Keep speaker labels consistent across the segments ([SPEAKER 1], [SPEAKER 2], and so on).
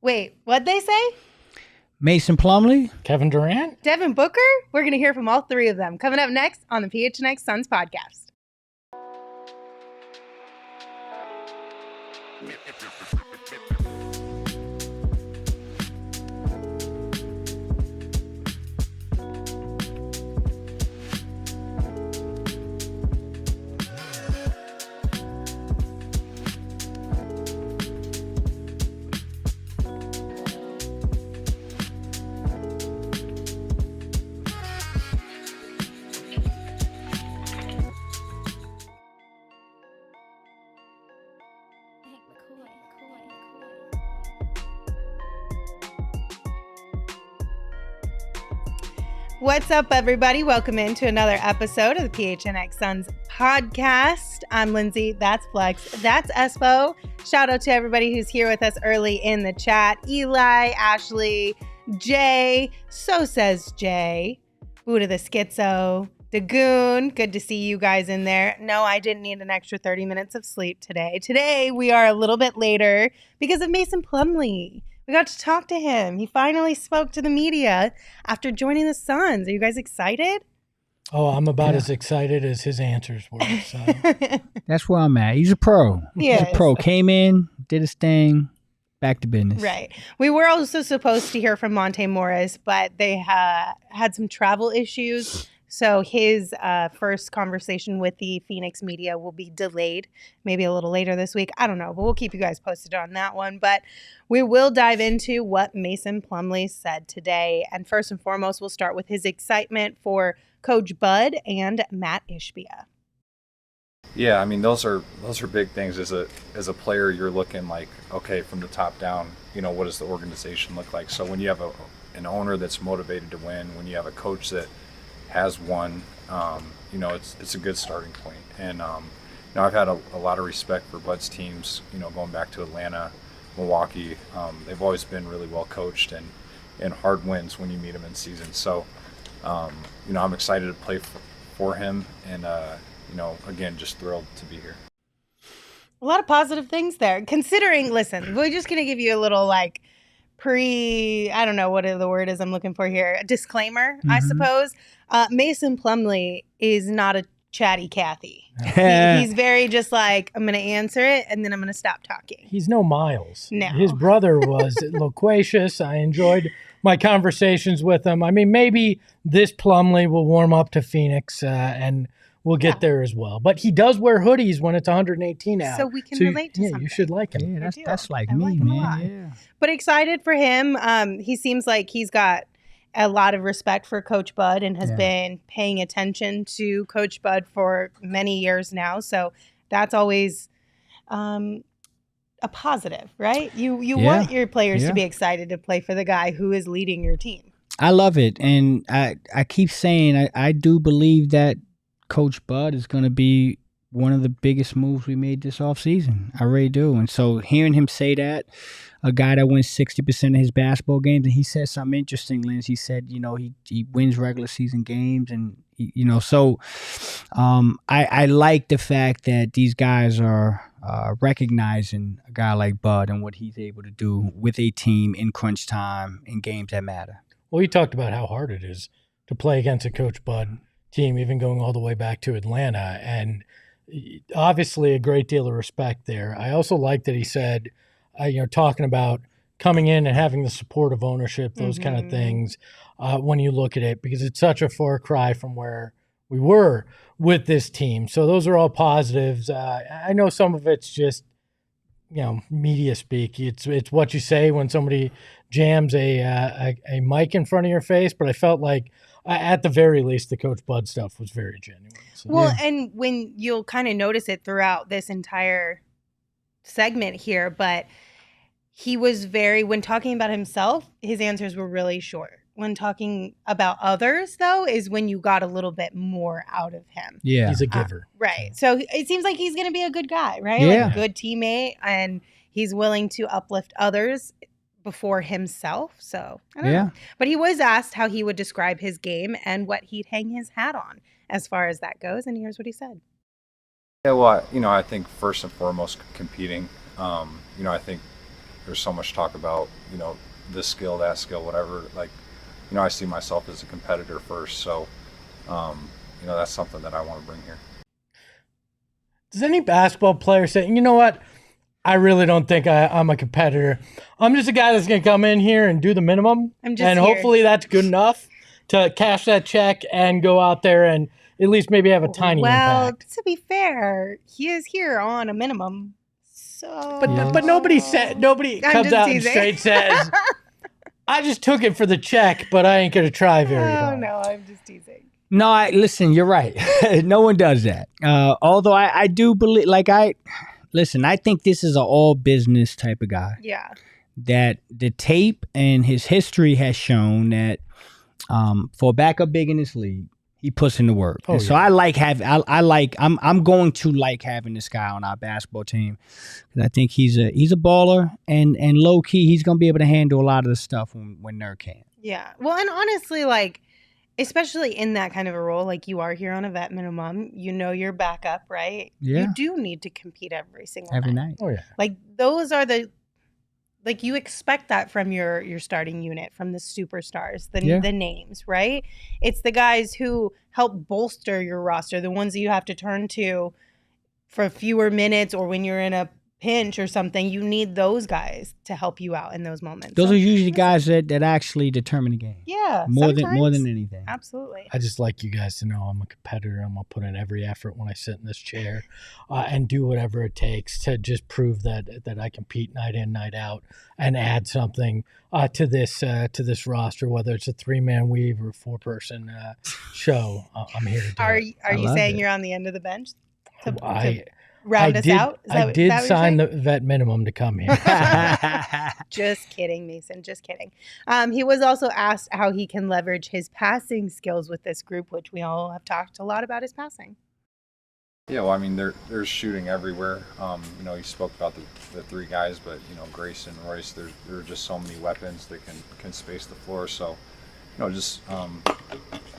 [SPEAKER 1] Wait, what'd they say?
[SPEAKER 2] Mason Plumlee.
[SPEAKER 3] Kevin Durant.
[SPEAKER 1] Devin Booker? We're going to hear from all three of them coming up next on the PHNX Suns Podcast. What's up, everybody? Welcome into another episode of the PHNX Suns Podcast. I'm Lindsay. That's Flex. That's Espo. Shout out to everybody who's here with us early in the chat. Eli, Ashley, Jay. So says Jay. Buddha the Schizo. Dagoon. Good to see you guys in there. No, I didn't need an extra 30 minutes of sleep today. Today, we are a little bit later because of Mason Plumlee. We got to talk to him. He finally spoke to the media after joining the Suns. Are you guys excited?
[SPEAKER 3] Oh, I'm about as excited as his answers were. So.
[SPEAKER 2] That's where I'm at. He's a pro.
[SPEAKER 1] Yes.
[SPEAKER 2] He's a pro. Came in, did his thing, back to business.
[SPEAKER 1] Right. We were also supposed to hear from Monte Morris, but they had some travel issues. So his first conversation with the Phoenix media will be delayed, maybe a little later this week. I don't know, but we'll keep you guys posted on that one. But we will dive into what Mason Plumlee said today. And first and foremost, we'll start with his excitement for Coach Bud and Mat Ishbia.
[SPEAKER 4] Yeah, I mean, those are big things. As a player, you're looking like, okay, from the top down, what does the organization look like? So when you have an owner that's motivated to win, when you have a coach that has won, it's a good starting point. And I've had a lot of respect for Bud's teams, going back to Atlanta, Milwaukee. They've always been really well coached and hard wins when you meet them in season. So, I'm excited to play for him, and again, just thrilled to be here.
[SPEAKER 1] A lot of positive things there. Considering, listen, we're just going to give you a little I don't know what the word is I'm looking for here. A disclaimer, I suppose. Mason Plumlee is not a chatty Cathy. He's very just like, I'm going to answer it and then I'm going to stop talking.
[SPEAKER 3] He's no Miles.
[SPEAKER 1] No.
[SPEAKER 3] His brother was loquacious. I enjoyed my conversations with him. I mean, maybe this Plumlee will warm up to Phoenix and we'll get there as well. But he does wear hoodies when it's 118 out.
[SPEAKER 1] So we can relate to something.
[SPEAKER 3] You should like him.
[SPEAKER 2] Yeah, that's like me, man. Yeah.
[SPEAKER 1] But excited for him. He seems like he's got a lot of respect for Coach Bud and has been paying attention to Coach Bud for many years now. So that's always a positive, right? You want your players to be excited to play for the guy who is leading your team.
[SPEAKER 2] I love it. And I keep saying I do believe that Coach Bud is going to be one of the biggest moves we made this offseason. I really do. And so hearing him say that, a guy that wins 60% of his basketball games, and he said something interesting, Linz. He said, he wins regular season games. And, so I like the fact that these guys are recognizing a guy like Bud and what he's able to do with a team in crunch time in games that matter.
[SPEAKER 3] Well, he talked about how hard it is to play against a Coach Bud team, even going all the way back to Atlanta, and obviously a great deal of respect there. I also like that he said, talking about coming in and having the support of ownership, those kind of things, when you look at it, because it's such a far cry from where we were with this team. So those are all positives. I know some of it's just, media speak. It's what you say when somebody jams a mic in front of your face, but I felt like at the very least, the Coach Bud stuff was very genuine. So.
[SPEAKER 1] Well, and when you'll kind of notice it throughout this entire segment here, but he was when talking about himself, his answers were really short. When talking about others, though, is when you got a little bit more out of him.
[SPEAKER 3] Yeah. He's a giver.
[SPEAKER 1] Right. So it seems like he's going to be a good guy, right?
[SPEAKER 2] Yeah.
[SPEAKER 1] Like a good teammate, and he's willing to uplift others before himself. So I don't know. But he was asked how he would describe his game and what he'd hang his hat on as far as that goes. And here's what he said.
[SPEAKER 4] Yeah, well, I think first and foremost, competing. I think there's so much talk about, this skill, that skill, whatever. Like, I see myself as a competitor first. So, that's something that I want to bring here.
[SPEAKER 3] Does any basketball player say, you know what? I really don't think I'm a competitor. I'm just a guy that's going to come in here and do the minimum. Hopefully that's good enough to cash that check and go out there and at least maybe have a tiny impact.
[SPEAKER 1] Well, to be fair, he is here on a minimum. So,
[SPEAKER 3] but nobody comes out and straight says, I just took it for the check, but I ain't going to try very hard.
[SPEAKER 1] Oh, no, I'm just teasing.
[SPEAKER 2] No, listen, you're right. No one does that. Although I do believe, I think this is an all business type of guy.
[SPEAKER 1] Yeah. That
[SPEAKER 2] the tape and his history has shown that for a backup big in this league, he puts in the work.
[SPEAKER 3] Oh,
[SPEAKER 2] so I'm going to like having this guy on our basketball team. I think he's a baller, and low key he's gonna be able to handle a lot of the stuff when Nurk can't.
[SPEAKER 1] Yeah. Well, and honestly, especially in that kind of a role, you are here on a vet minimum, your backup, right?
[SPEAKER 2] Yeah.
[SPEAKER 1] You do need to compete every night.
[SPEAKER 2] Oh
[SPEAKER 1] yeah. Those are you expect that from your starting unit, from the superstars, the names, right? It's the guys who help bolster your roster, the ones that you have to turn to for fewer minutes or when you're in a pinch or something. You need those guys to help you out in those moments.
[SPEAKER 2] Those are usually guys that actually determine the game.
[SPEAKER 1] Yeah,
[SPEAKER 2] more than anything.
[SPEAKER 1] Absolutely.
[SPEAKER 3] I just like you guys to know I'm a competitor. I'm gonna put in every effort when I sit in this chair, and do whatever it takes to just prove that I compete night in, night out, and add something to this roster, whether it's a 3-man weave or a 4-person show. I'm here to do it.
[SPEAKER 1] Are you saying you're on the end of the bench to
[SPEAKER 3] round
[SPEAKER 1] us out?
[SPEAKER 3] I did sign the vet minimum to come here.
[SPEAKER 1] Just kidding, Mason. Just kidding. He was also asked how he can leverage his passing skills with this group, which we all have talked a lot about his passing.
[SPEAKER 4] Yeah, well, I mean, there's shooting everywhere. You spoke about the 3 guys, but, Grace and Royce, there are just so many weapons that can space the floor. So, just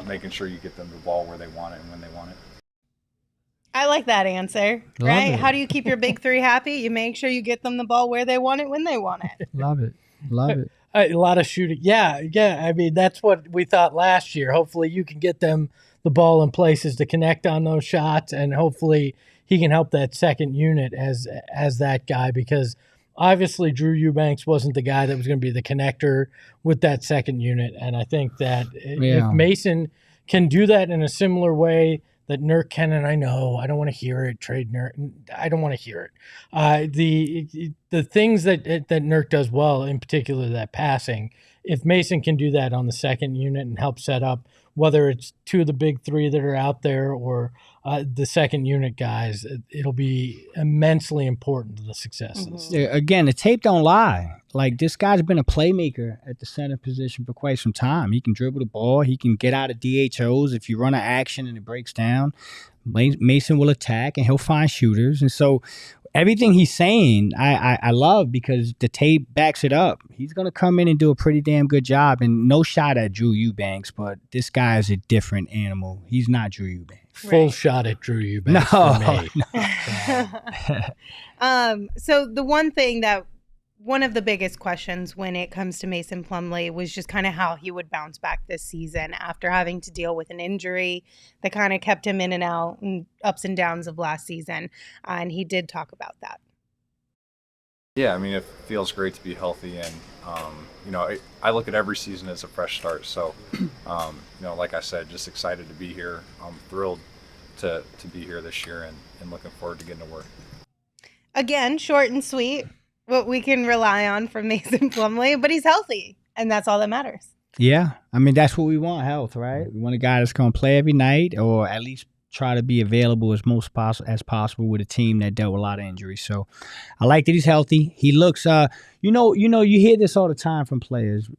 [SPEAKER 4] making sure you get them the ball where they want it and when they want it.
[SPEAKER 1] I like that answer, right? How do you keep your big 3 happy? You make sure you get them the ball where they want it, when they want it.
[SPEAKER 2] Love it.
[SPEAKER 3] A lot of shooting. Yeah. I mean, that's what we thought last year. Hopefully you can get them the ball in places to connect on those shots, and hopefully he can help that second unit as that guy, because obviously Drew Eubanks wasn't the guy that was going to be the connector with that second unit. And I think that if Mason can do that in a similar way that Nurk can, and I know I don't want to hear it, trade Nurk. I don't want to hear it. The things that Nurk does well, in particular that passing, if Mason can do that on the second unit and help set up, whether it's 2 of the big 3 that are out there or the second unit guys, it'll be immensely important to the success of this.
[SPEAKER 2] Again, the tape don't lie. This guy's been a playmaker at the center position for quite some time. He can dribble the ball. He can get out of DHOs. If you run an action and it breaks down, Mason will attack and he'll find shooters. And so everything he's saying, I love, because the tape backs it up. He's going to come in and do a pretty damn good job. And no shot at Drew Eubanks, but this guy is a different animal. He's not Drew Eubanks.
[SPEAKER 3] Full shot at Drew Eubanks for me.
[SPEAKER 1] No. So the one of the biggest questions when it comes to Mason Plumlee was just kind of how he would bounce back this season after having to deal with an injury that kind of kept him in and out and ups and downs of last season. And he did talk about that.
[SPEAKER 4] Yeah, I mean, it feels great to be healthy, and I look at every season as a fresh start. So, like I said, just excited to be here. I'm thrilled to be here this year, and looking forward to getting to work.
[SPEAKER 1] Again, short and sweet, what we can rely on from Mason Plumlee, but he's healthy, and that's all that matters.
[SPEAKER 2] Yeah, I mean, that's what we want, health, right? We want a guy that's going to play every night, or at least try to be available as possible with a team that dealt with a lot of injuries. So I like that he's healthy. He looks, you hear this all the time from players.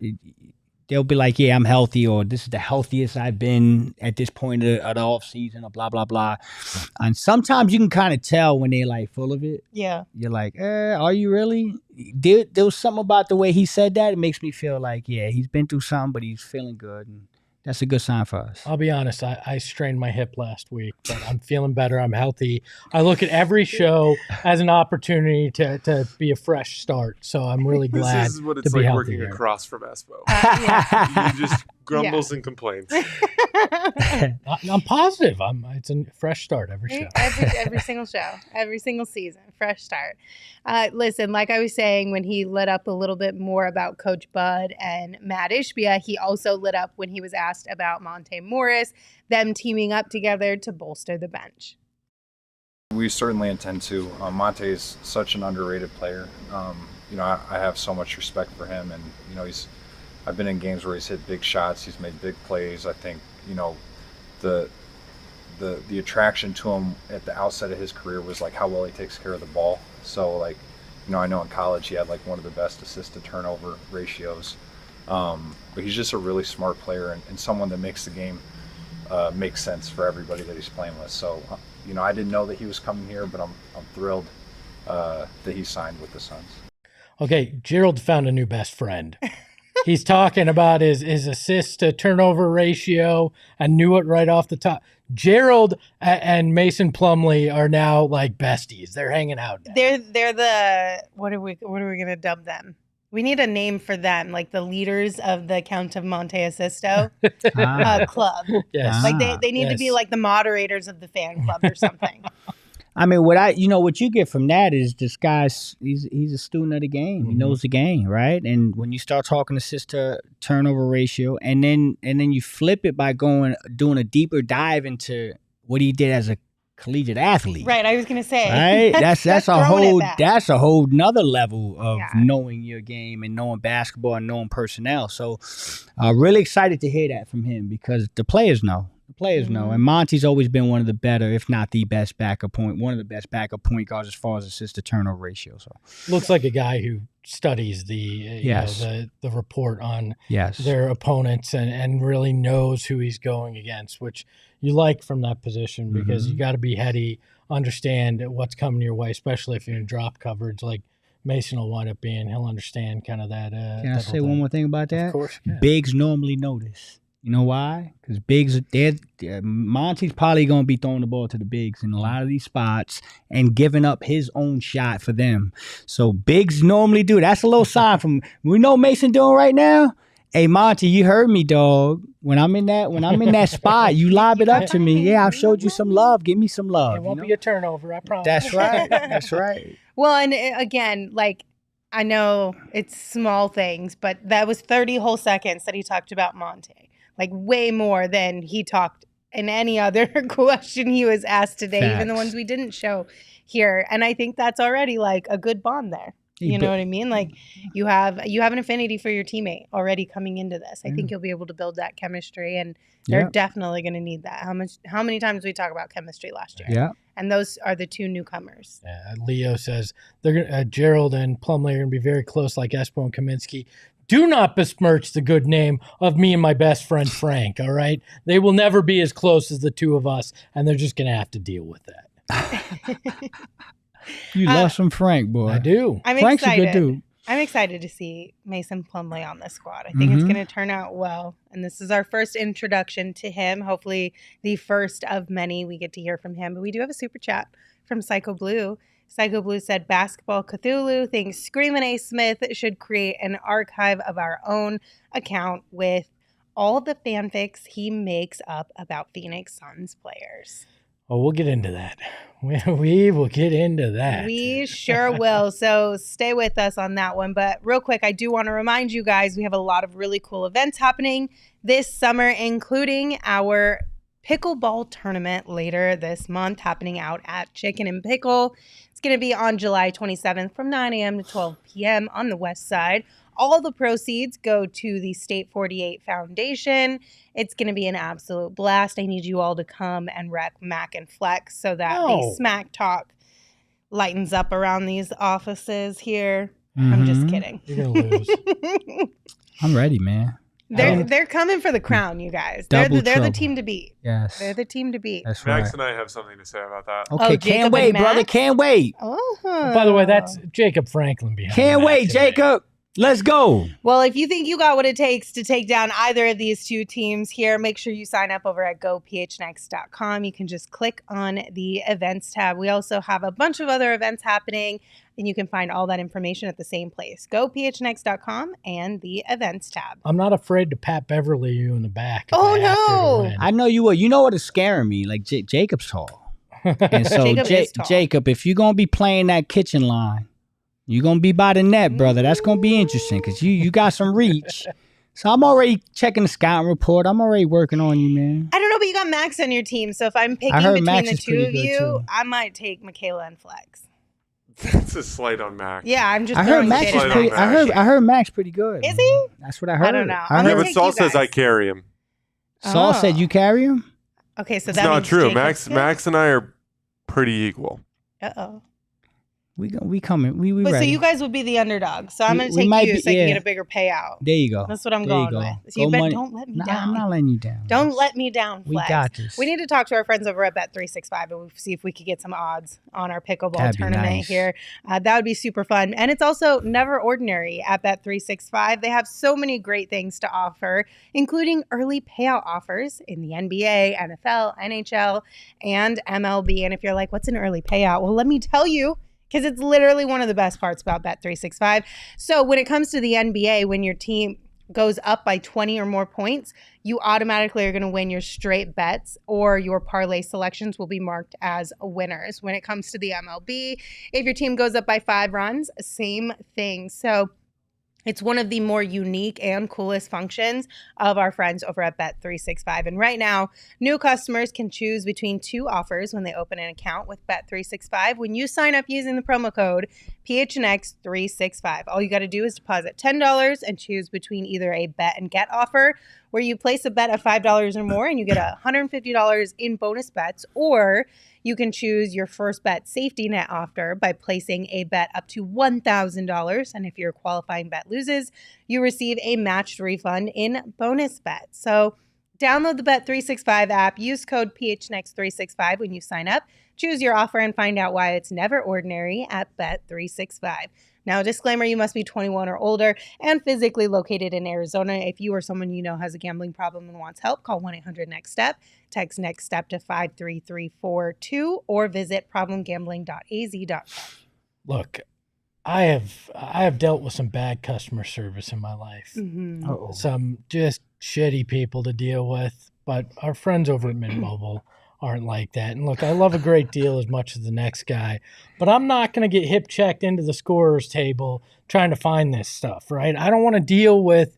[SPEAKER 2] They'll be like, yeah, I'm healthy, or this is the healthiest I've been at this point of the off season, or blah, blah, blah. And sometimes you can kind of tell when they're full of it.
[SPEAKER 1] Yeah.
[SPEAKER 2] You're like, are you really? There was something about the way he said that. It makes me feel like, yeah, he's been through something, but he's feeling good. And That's a good sign for us.
[SPEAKER 3] I'll be honest, I strained my hip last week, but I'm feeling better. I'm healthy. I look at every show as an opportunity to be a fresh start. So I'm really glad.
[SPEAKER 5] This is what it's like working across from Espo. You just grumbles and complains.
[SPEAKER 3] I'm positive. It's a fresh start every show.
[SPEAKER 1] Every single show, every single season, fresh start. Listen, like I was saying, when he lit up a little bit more about Coach Bud and Mat Ishbia, he also lit up when he was asked about Monte Morris, them teaming up together to bolster the bench.
[SPEAKER 4] We certainly intend to. Monte is such an underrated player. I have so much respect for him, and I've been in games where he's hit big shots, he's made big plays. I think the attraction to him at the outset of his career was like how well he takes care of the ball. So I know in college he had like one of the best assist to turnover ratios. But he's just a really smart player and someone that makes the game make sense for everybody that he's playing with. So, I didn't know that he was coming here, but I'm thrilled that he signed with the Suns. Okay,
[SPEAKER 3] Gerald found a new best friend. He's talking about his assist to turnover ratio. I knew it right off the top. Gerald and Mason Plumlee are now like besties. They're hanging out now.
[SPEAKER 1] They're the what are we gonna dub them? We need a name for them, like the leaders of the Count of Monte Asisto club.
[SPEAKER 3] Yes.
[SPEAKER 1] Like they need to be like the moderators of the fan club or something.
[SPEAKER 2] I mean, what you get from that is this guy's he's a student of the game. He knows the game, right? And when you start talking assist to turnover ratio, and then you flip it by doing a deeper dive into what he did as a collegiate athlete.
[SPEAKER 1] Right, I was gonna say.
[SPEAKER 2] Right? That's a whole nother level of knowing your game and knowing basketball and knowing personnel. So really excited to hear that from him because the players know. Know. And Monty's always been one of the better, if not the best one of the best backup point guards as far as assist to turnover ratio. So
[SPEAKER 3] looks like a guy who studies the report on their opponents and really knows who he's going against, which you like from that position because you got to be heady, understand what's coming your way, especially if you're in drop coverage like Mason will wind up being. He'll understand kind of that.
[SPEAKER 2] Can I say one more thing about that?
[SPEAKER 3] Of course. Yeah.
[SPEAKER 2] Bigs normally notice. You know why? Because bigs, Monty's probably going to be throwing the ball to the bigs in a lot of these spots and giving up his own shot for them. So bigs normally do. That's a little sign from we know Mason doing right now. Hey Monty, you heard me, dog. When I'm in that spot, you lob it up to me. Yeah, I've showed you some love. Give me some love.
[SPEAKER 3] It won't be a turnover, I promise.
[SPEAKER 2] That's right. That's right.
[SPEAKER 1] Well, and again, I know it's small things, but that was 30 whole seconds that he talked about Monte. Like way more than he talked in any other question he was asked today, even the ones we didn't show here. And I think that's already like a good bond there. You know what I mean? Like you have an affinity for your teammate already coming into this. I think you'll be able to build that chemistry, and they're definitely going to need that. How many times did we talk about chemistry last year?
[SPEAKER 2] Yeah.
[SPEAKER 1] And those are the two newcomers.
[SPEAKER 3] Yeah, Leo says Gerald and Plumlee are going to be very close, like Espo and Kaminsky. Do not besmirch the good name of me and my best friend Frank, all right? They will never be as close as the two of us, and they're just going to have to deal with that.
[SPEAKER 2] You love some Frank, boy.
[SPEAKER 3] I do.
[SPEAKER 2] Frank's a good dude.
[SPEAKER 1] I'm excited to see Mason Plumlee on the squad. I think it's going to turn out well, and this is our first introduction to him, hopefully the first of many we get to hear from him. But we do have a super chat from Psycho Blue. Psycho Blue said, Basketball Cthulhu thinks Screamin' A. Smith should create an archive of our own account with all the fanfics he makes up about Phoenix Suns players.
[SPEAKER 3] Oh, we'll get into that. We will get into that.
[SPEAKER 1] We sure will. So stay with us on that one. But real quick, I do want to remind you guys, we have a lot of really cool events happening this summer, including our pickleball tournament later this month happening out at Chicken and Pickle. It's going to be on July 27th from 9 a.m. to 12 p.m. on the west side. All the proceeds go to the State 48 Foundation. It's going to be an absolute blast. I need you all to come and wreck Mac and Flex so that the smack talk lightens up around these offices here. I'm just kidding.
[SPEAKER 3] You're going to lose.
[SPEAKER 2] I'm ready, man.
[SPEAKER 1] They're coming for the crown, you guys. They're the team to beat.
[SPEAKER 2] Yes.
[SPEAKER 1] They're the team to beat.
[SPEAKER 2] That's right.
[SPEAKER 5] Max and I have something to say about that.
[SPEAKER 2] Okay, can't wait, brother. Can't wait.
[SPEAKER 1] Oh.
[SPEAKER 3] By the way, that's Jacob Franklin behind.
[SPEAKER 2] Can't wait, Jacob. Let's go.
[SPEAKER 1] Well, if you think you got what it takes to take down either of these two teams here, make sure you sign up over at gophnx.com. You can just click on the events tab. We also have a bunch of other events happening, and you can find all that information at the same place. Gophnx.com and the events tab.
[SPEAKER 3] I'm not afraid to Pat Beverly you in the back.
[SPEAKER 1] Oh, no.
[SPEAKER 2] I know you will. You know what is scaring me? Like Jacob's tall. And so Jacob, if you're going to be playing that kitchen line, you're going to be by the net, brother. That's going to be interesting because you got some reach. So I'm already checking the scouting report. I'm already working on you, man.
[SPEAKER 1] I don't know, but you got Max on your team. So if I'm picking between the two of you, too. I might take Michaela and Flex.
[SPEAKER 5] That's a slight on Max.
[SPEAKER 1] Yeah, I'm just.
[SPEAKER 2] I heard Max is pretty. I heard Max pretty good.
[SPEAKER 1] Is he?
[SPEAKER 2] That's what I heard.
[SPEAKER 1] I don't know.
[SPEAKER 5] Yeah, but Saul says I carry him.
[SPEAKER 2] Saul said you carry him.
[SPEAKER 1] Okay, so
[SPEAKER 5] that's
[SPEAKER 1] not
[SPEAKER 5] true. Max and I are pretty equal.
[SPEAKER 1] Uh-oh.
[SPEAKER 2] We coming. We
[SPEAKER 1] but
[SPEAKER 2] ready.
[SPEAKER 1] So you guys would be the underdog. So I'm going to take you so I can get a bigger payout.
[SPEAKER 2] There you go.
[SPEAKER 1] That's what I'm going with. So you don't let me down.
[SPEAKER 2] I'm not letting you down.
[SPEAKER 1] Don't let me down, Flex.
[SPEAKER 2] We got this.
[SPEAKER 1] We need to talk to our friends over at Bet365 and see if we could get some odds on our pickleball tournament here. That would be super fun. And it's also never ordinary at Bet365. They have so many great things to offer, including early payout offers in the NBA, NFL, NHL, and MLB. And if you're like, what's an early payout? Well, let me tell you. Because it's literally one of the best parts about Bet365. So when it comes to the NBA, when your team goes up by 20 or more points, you automatically are going to win your straight bets, or your parlay selections will be marked as winners. When it comes to the MLB, if your team goes up by 5 runs, same thing. So it's one of the more unique and coolest functions of our friends over at Bet365. And right now, new customers can choose between 2 offers when they open an account with Bet365. When you sign up using the promo code PHNX365, all you got to do is deposit $10 and choose between either a bet and get offer, where you place a bet of $5 or more and you get $150 in bonus bets, or you can choose your first bet safety net offer by placing a bet up to $1,000. And if your qualifying bet loses, you receive a matched refund in bonus bets. So download the Bet365 app, use code PHNX365 when you sign up, choose your offer, and find out why it's never ordinary at Bet365. Now, disclaimer, you must be 21 or older and physically located in Arizona. If you or someone you know has a gambling problem and wants help, call 1-800-NEXT-STEP, text NEXT STEP to 53342, or visit problemgambling.az.com.
[SPEAKER 3] Look, I have dealt with some bad customer service in my life.
[SPEAKER 1] Mm-hmm.
[SPEAKER 3] Some just shitty people to deal with, but our friends over at Mint Mobile aren't like that. And look, I love a great deal as much as the next guy, but I'm not going to get hip checked into the scorer's table trying to find this stuff, right? I don't want to deal with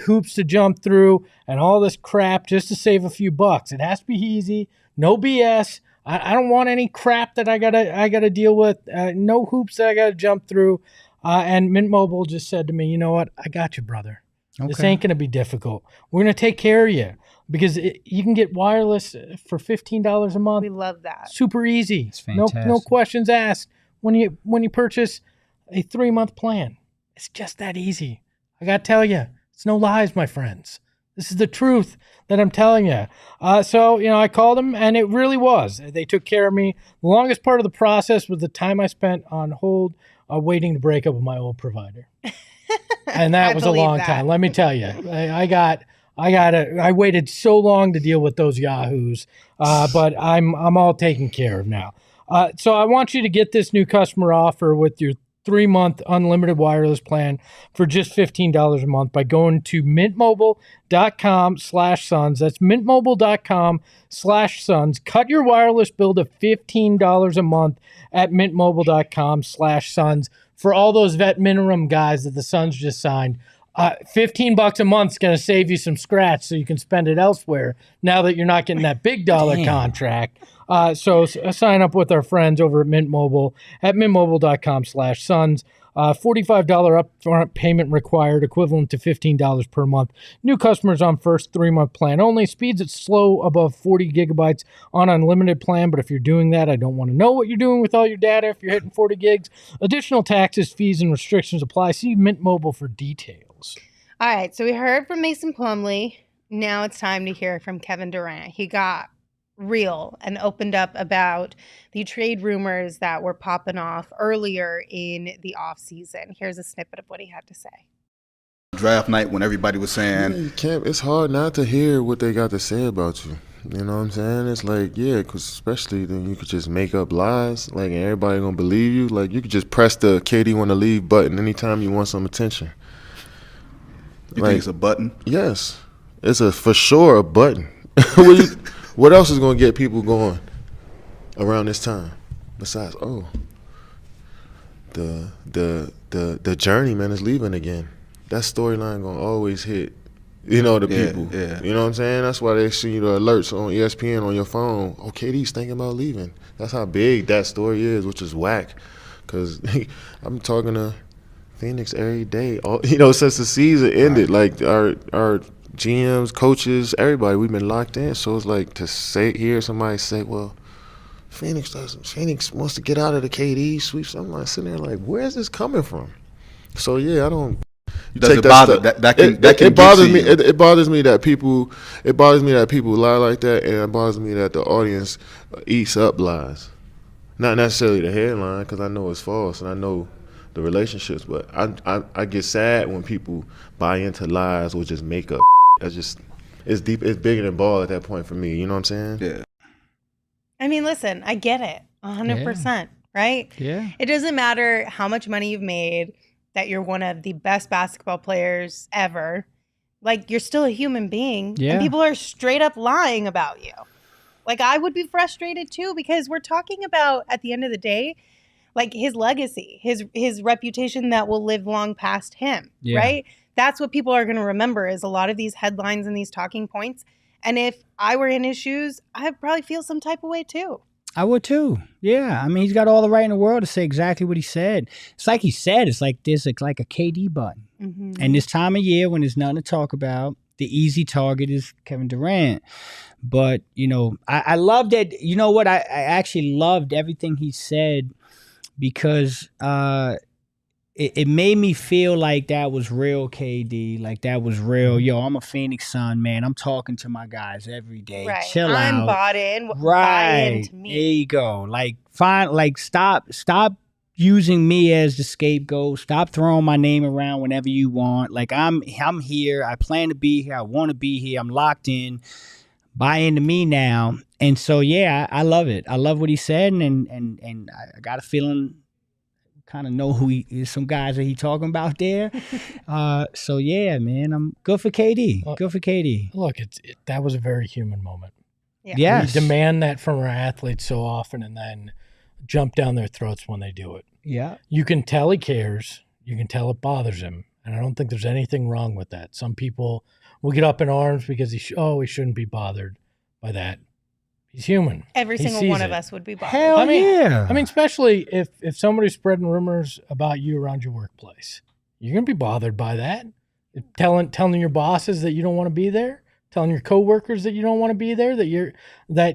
[SPEAKER 3] hoops to jump through and all this crap just to save a few bucks. It has to be easy, no BS. I don't want any crap that I gotta deal with. No hoops that I gotta jump through. And Mint Mobile just said to me, you know what? I got you, brother. Okay. This ain't gonna be difficult. We're gonna take care of you because you can get wireless for $15 a month.
[SPEAKER 1] We love that.
[SPEAKER 3] Super easy.
[SPEAKER 2] It's fantastic.
[SPEAKER 3] No questions asked when you purchase a 3-month plan. It's just that easy. I gotta tell you, it's no lies, my friends. This is the truth that I'm telling you. So, I called them, and it really was. They took care of me. The longest part of the process was the time I spent on hold waiting to break up with my old provider. And that was a long time. Let me tell you. I waited so long to deal with those yahoos, but I'm all taken care of now. So I want you to get this new customer offer with your 3-month unlimited wireless plan for just $15 a month by going to mintmobile.com/Suns. That's mintmobile.com/Suns. Cut your wireless bill to $15 a month at mintmobile.com/Suns. For all those vet minimum guys that the Suns just signed, $15 a month is going to save you some scratch so you can spend it elsewhere now that you're not getting that big dollar contract. So sign up with our friends over at Mint Mobile at mintmobile.com/Suns. $45 upfront payment required, equivalent to $15 per month. New customers on first 3-month plan only. Speeds at slow above 40 gigabytes on unlimited plan. But if you're doing that, I don't want to know what you're doing with all your data if you're hitting 40 gigs. Additional taxes, fees, and restrictions apply. See Mint Mobile for details.
[SPEAKER 1] All right, so we heard from Mason Plumlee. Now it's time to hear from Kevin Durant. He got real and opened up about the trade rumors that were popping off earlier in the offseason. Here's a snippet of what he had to say.
[SPEAKER 6] Draft night when everybody was saying,
[SPEAKER 7] it's hard not to hear what they got to say about you. You know what I'm saying? It's like, yeah, because especially then you could just make up lies, like, and everybody gonna believe you. Like, you could just press the KD want to leave button anytime you want some attention.
[SPEAKER 6] you think it's a button?
[SPEAKER 7] Yes, it's for sure a button. What else is gonna get people going around this time besides the journeyman is leaving again? That storyline gonna always hit, the people.
[SPEAKER 6] Yeah.
[SPEAKER 7] You know what I'm saying? That's why they see the alerts on ESPN on your phone. Oh, KD's thinking about leaving. That's how big that story is, which is whack. Because I'm talking to Phoenix every day, since the season ended. Like, our GMs, coaches, everybody, we've been locked in. So it's like to hear somebody say, well, Phoenix wants to get out of the KD sweeps. I'm like sitting there like, where is this coming from? So yeah, I don't.
[SPEAKER 6] Does it bother that can
[SPEAKER 7] it bothers me. It bothers me that people. It bothers me that people lie like that, and it bothers me that the audience eats up lies. Not necessarily the headline, because I know it's false and I know the relationships, but I get sad when people buy into lies or just make up. That's just, it's deep. It's bigger than ball at that point for me. You know what I'm saying?
[SPEAKER 6] Yeah.
[SPEAKER 1] I mean, listen, I get it 100%, right?
[SPEAKER 2] Yeah.
[SPEAKER 1] It doesn't matter how much money you've made, that you're one of the best basketball players ever. Like, you're still a human being.
[SPEAKER 2] Yeah.
[SPEAKER 1] And people are straight up lying about you. Like, I would be frustrated too, because we're talking about, at the end of the day, like, his legacy, his reputation that will live long past him, right? That's what people are going to remember, is a lot of these headlines and these talking points. And if I were in his shoes, I'd probably feel some type of way too.
[SPEAKER 2] I would too. Yeah. I mean, he's got all the right in the world to say exactly what he said. It's like he said, it's like there's like a KD button.
[SPEAKER 1] Mm-hmm.
[SPEAKER 2] And this time of year when there's nothing to talk about, the easy target is Kevin Durant. But, I love that. You know what? I actually loved everything he said, because it made me feel like that was real, KD. Like, that was real. Yo, I'm a Phoenix Sun, man. I'm talking to my guys every day.
[SPEAKER 1] Right.
[SPEAKER 2] Chill out.
[SPEAKER 1] I'm bought in.
[SPEAKER 2] Right.
[SPEAKER 1] Buy into me.
[SPEAKER 2] There you go. Like, fine. Like, stop using me as the scapegoat. Stop throwing my name around whenever you want. Like, I'm here. I plan to be here. I want to be here. I'm locked in. Buy into me now. And so, yeah, I love it. I love what he said, and I got a feeling, kind of know who he is, some guys that he talking about there. So, yeah, man, I'm good for KD. Good for KD.
[SPEAKER 3] Look, that was a very human moment.
[SPEAKER 1] Yeah.
[SPEAKER 2] Yes.
[SPEAKER 3] We demand that from our athletes so often, and then jump down their throats when they do it.
[SPEAKER 2] Yeah.
[SPEAKER 3] You can tell he cares. You can tell it bothers him. And I don't think there's anything wrong with that. Some people will get up in arms because he shouldn't be bothered by that. He's human.
[SPEAKER 1] Every
[SPEAKER 3] He
[SPEAKER 1] single
[SPEAKER 3] sees
[SPEAKER 1] one of
[SPEAKER 3] it.
[SPEAKER 1] us would be bothered.
[SPEAKER 2] Hell yeah.
[SPEAKER 3] I mean, especially if somebody's spreading rumors about you around your workplace, you're gonna be bothered by that. Telling your bosses that you don't want to be there, telling your coworkers that you don't want to be there, that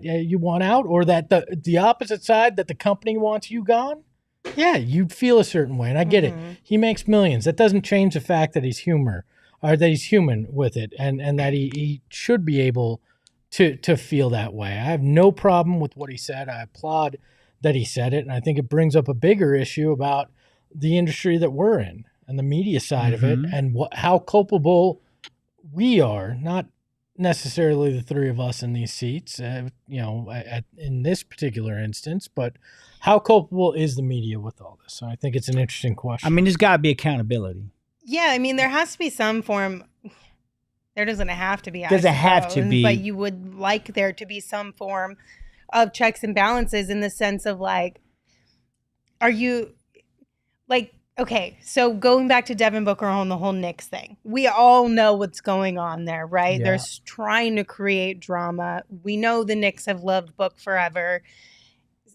[SPEAKER 3] you want out, or that the opposite side, that the company wants you gone. Yeah, you'd feel a certain way, and I get it. He makes millions. That doesn't change the fact that he's human with it, and that he should be able to feel that way. I have no problem with what he said. I applaud that he said it, and I think it brings up a bigger issue about the industry that we're in and the media side of it, and how culpable we are, not necessarily the three of us in these seats, in this particular instance, but how culpable is the media with all this? So I think it's an interesting question.
[SPEAKER 2] I mean, there's got to be accountability.
[SPEAKER 1] Yeah, I mean, there has to be some form. There doesn't have to be.
[SPEAKER 2] Doesn't have to be.
[SPEAKER 1] But you would like there to be some form of checks and balances, in the sense of, like, are you, like, okay, so going back to Devin Booker and the whole Knicks thing, we all know what's going on there, right?
[SPEAKER 2] Yeah.
[SPEAKER 1] They're trying to create drama. We know the Knicks have loved Book forever.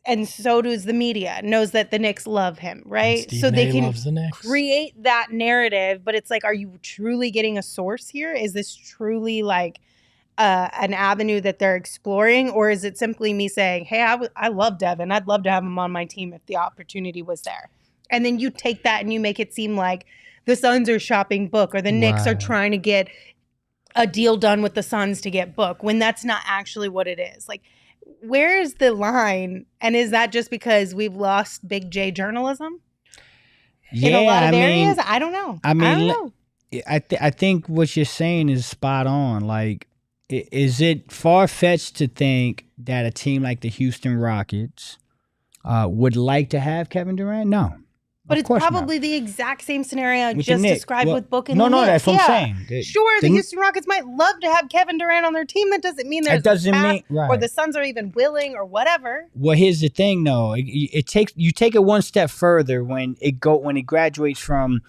[SPEAKER 1] And so does the media, knows that the Knicks love him, right? So they can create that narrative, but it's like, are you truly getting a source here? Is this truly like an avenue that they're exploring? Or is it simply me saying, hey, I love Devin. I'd love to have him on my team if the opportunity was there. And then you take that and you make it seem like the Suns are shopping Book, or the Knicks are trying to get a deal done with the Suns to get Book, when that's not actually what it is. Like, where's the line? And is that just because we've lost Big J journalism?
[SPEAKER 2] Yeah,
[SPEAKER 1] in a lot of areas? I don't know.
[SPEAKER 2] I mean,
[SPEAKER 1] I don't know.
[SPEAKER 2] I think what you're saying is spot on. Like, is it far-fetched to think that a team like the Houston Rockets would like to have Kevin Durant? No.
[SPEAKER 1] But it's probably the exact same scenario I just described with Book and
[SPEAKER 2] No,
[SPEAKER 1] the Knicks.
[SPEAKER 2] that's what I'm saying.
[SPEAKER 1] Sure, the Houston Rockets might love to have Kevin Durant on their team. That doesn't mean there's a path, or the Suns are even willing or whatever.
[SPEAKER 2] Well, here's the thing, though. You take it one step further when it graduates from,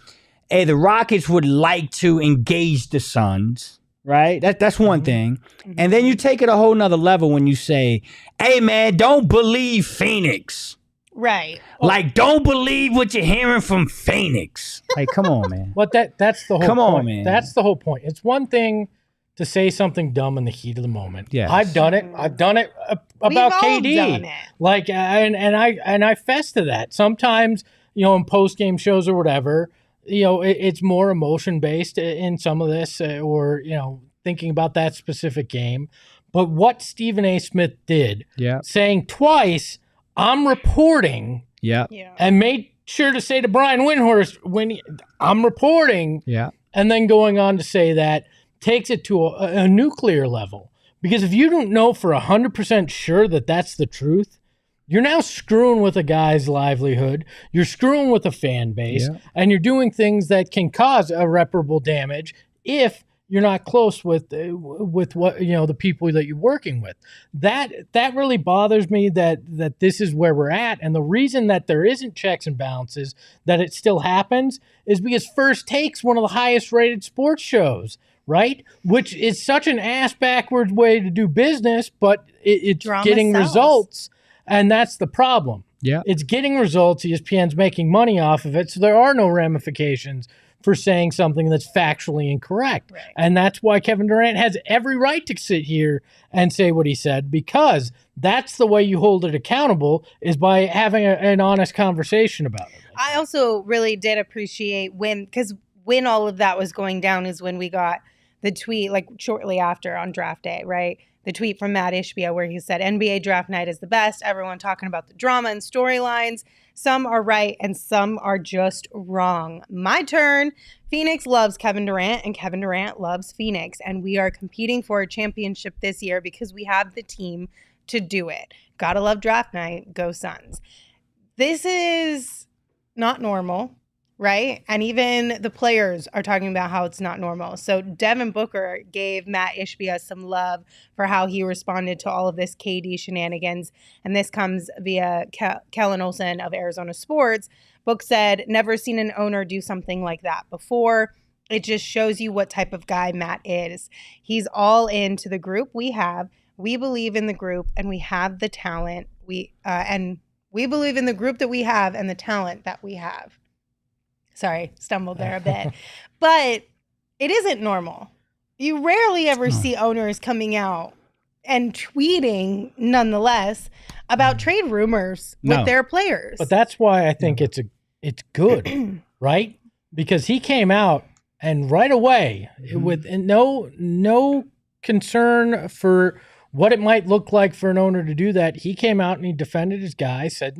[SPEAKER 2] hey, the Rockets would like to engage the Suns, right? That's one thing. Mm-hmm. And then you take it a whole nother level when you say, hey, man, don't believe Phoenix.
[SPEAKER 1] Right.
[SPEAKER 2] Like, don't believe what you're hearing from Phoenix. Like, come on, man.
[SPEAKER 3] But that's the whole point.
[SPEAKER 2] Come on, man.
[SPEAKER 3] That's the whole point. It's one thing to say something dumb in the heat of the moment.
[SPEAKER 2] Yes.
[SPEAKER 3] I've done it. I've done it about KD.
[SPEAKER 1] We've all done it.
[SPEAKER 3] Like, and I fess to that. Sometimes, in post-game shows or whatever, it's more emotion-based in some of this, or, thinking about that specific game. But what Stephen A. Smith did, saying twice, I'm reporting, and made sure to say to Brian Windhorst, I'm reporting, and then going on to say that takes it to a nuclear level. Because if you don't know for 100% sure that that's the truth, you're now screwing with a guy's livelihood, you're screwing with a fan base, and you're doing things that can cause irreparable damage if you're not close with what the people that you're working with. That really bothers me that this is where we're at, and the reason that there isn't checks and balances, that it still happens, is because First Take's one of the highest rated sports shows, right? Which is such an ass backwards way to do business, but it's getting results, and that's the problem.
[SPEAKER 2] Yeah,
[SPEAKER 3] it's getting results. ESPN's making money off of it, so there are no ramifications for saying something that's factually incorrect.
[SPEAKER 1] Right.
[SPEAKER 3] And that's why Kevin Durant has every right to sit here and say what he said, because that's the way you hold it accountable, is by having an honest conversation about it.
[SPEAKER 1] I also really did appreciate when all of that was going down is when we got the tweet, like shortly after on draft day, right? The tweet from Mat Ishbia where he said, NBA draft night is the best. Everyone talking about the drama and storylines. Some are right and some are just wrong. My turn. Phoenix loves Kevin Durant and Kevin Durant loves Phoenix. And we are competing for a championship this year because we have the team to do it. Gotta love draft night. Go Suns. This is not normal, right? And even the players are talking about how it's not normal. So Devin Booker gave Mat Ishbia some love for how he responded to all of this KD shenanigans. And this comes via Kellen Olson of Arizona Sports. Book said, never seen an owner do something like that before. It just shows you what type of guy Matt is. He's all into the group we have. We believe in the group and we have the talent. We believe in the group that we have and the talent that we have. Sorry, stumbled there a bit. But it isn't normal. You rarely ever see owners coming out and tweeting, nonetheless, about trade rumors with their players.
[SPEAKER 3] But that's why I think it's good, right? Because he came out and right away, with no concern for what it might look like for an owner to do that, he came out and he defended his guy, said,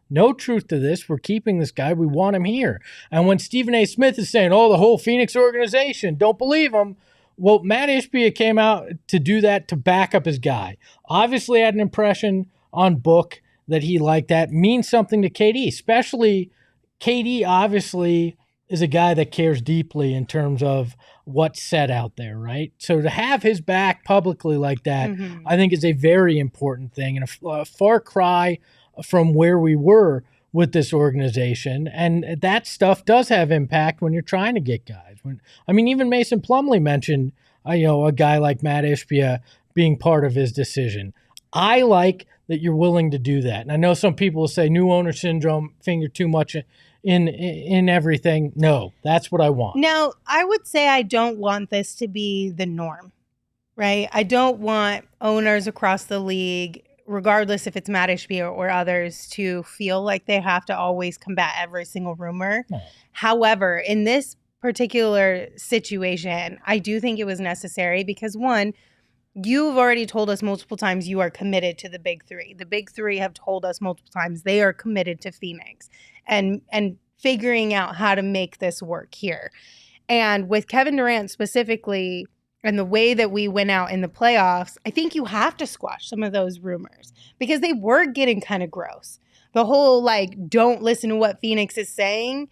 [SPEAKER 3] no truth to this. We're keeping this guy. We want him here. And when Stephen A. Smith is saying, the whole Phoenix organization, don't believe him. Well, Mat Ishbia came out to do that, to back up his guy. Obviously had an impression on Book that he liked that. Means something to KD, especially KD obviously is a guy that cares deeply in terms of what's said out there, right? So to have his back publicly like that, I think is a very important thing and a far cry from where we were with this organization. And that stuff does have impact when you're trying to get guys. Even Mason Plumlee mentioned, a guy like Mat Ishbia being part of his decision. I like that you're willing to do that. And I know some people will say new owner syndrome, finger too much in everything. No, that's what I want.
[SPEAKER 1] Now, I would say I don't want this to be the norm, right? I don't want owners across the league, regardless if it's Mat Ishbia or others, to feel like they have to always combat every single rumor. No. However, in this particular situation, I do think it was necessary because, one, you've already told us multiple times you are committed to the big three. The big three have told us multiple times they are committed to Phoenix and figuring out how to make this work here. And with Kevin Durant specifically, and the way that we went out in the playoffs, I think you have to squash some of those rumors because they were getting kind of gross. The whole, like, don't listen to what Phoenix is saying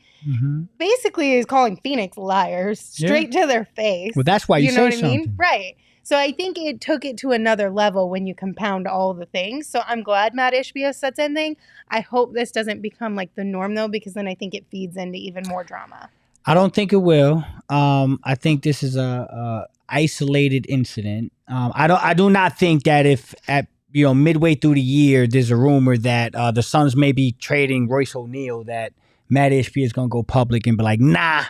[SPEAKER 1] basically is calling Phoenix liars straight to their face.
[SPEAKER 2] Well, that's why you
[SPEAKER 1] know
[SPEAKER 2] say
[SPEAKER 1] what I mean?
[SPEAKER 2] something.
[SPEAKER 1] Right. So I think it took it to another level when you compound all the things. So I'm glad Mat Ishbia said something. I hope this doesn't become like the norm, though, because then I think it feeds into even more drama.
[SPEAKER 2] I don't think it will. I think this is a isolated incident. I do not think that if at midway through the year there's a rumor that the Suns may be trading Royce O'Neal, that Mat Ishbia is gonna go public and be like, nah,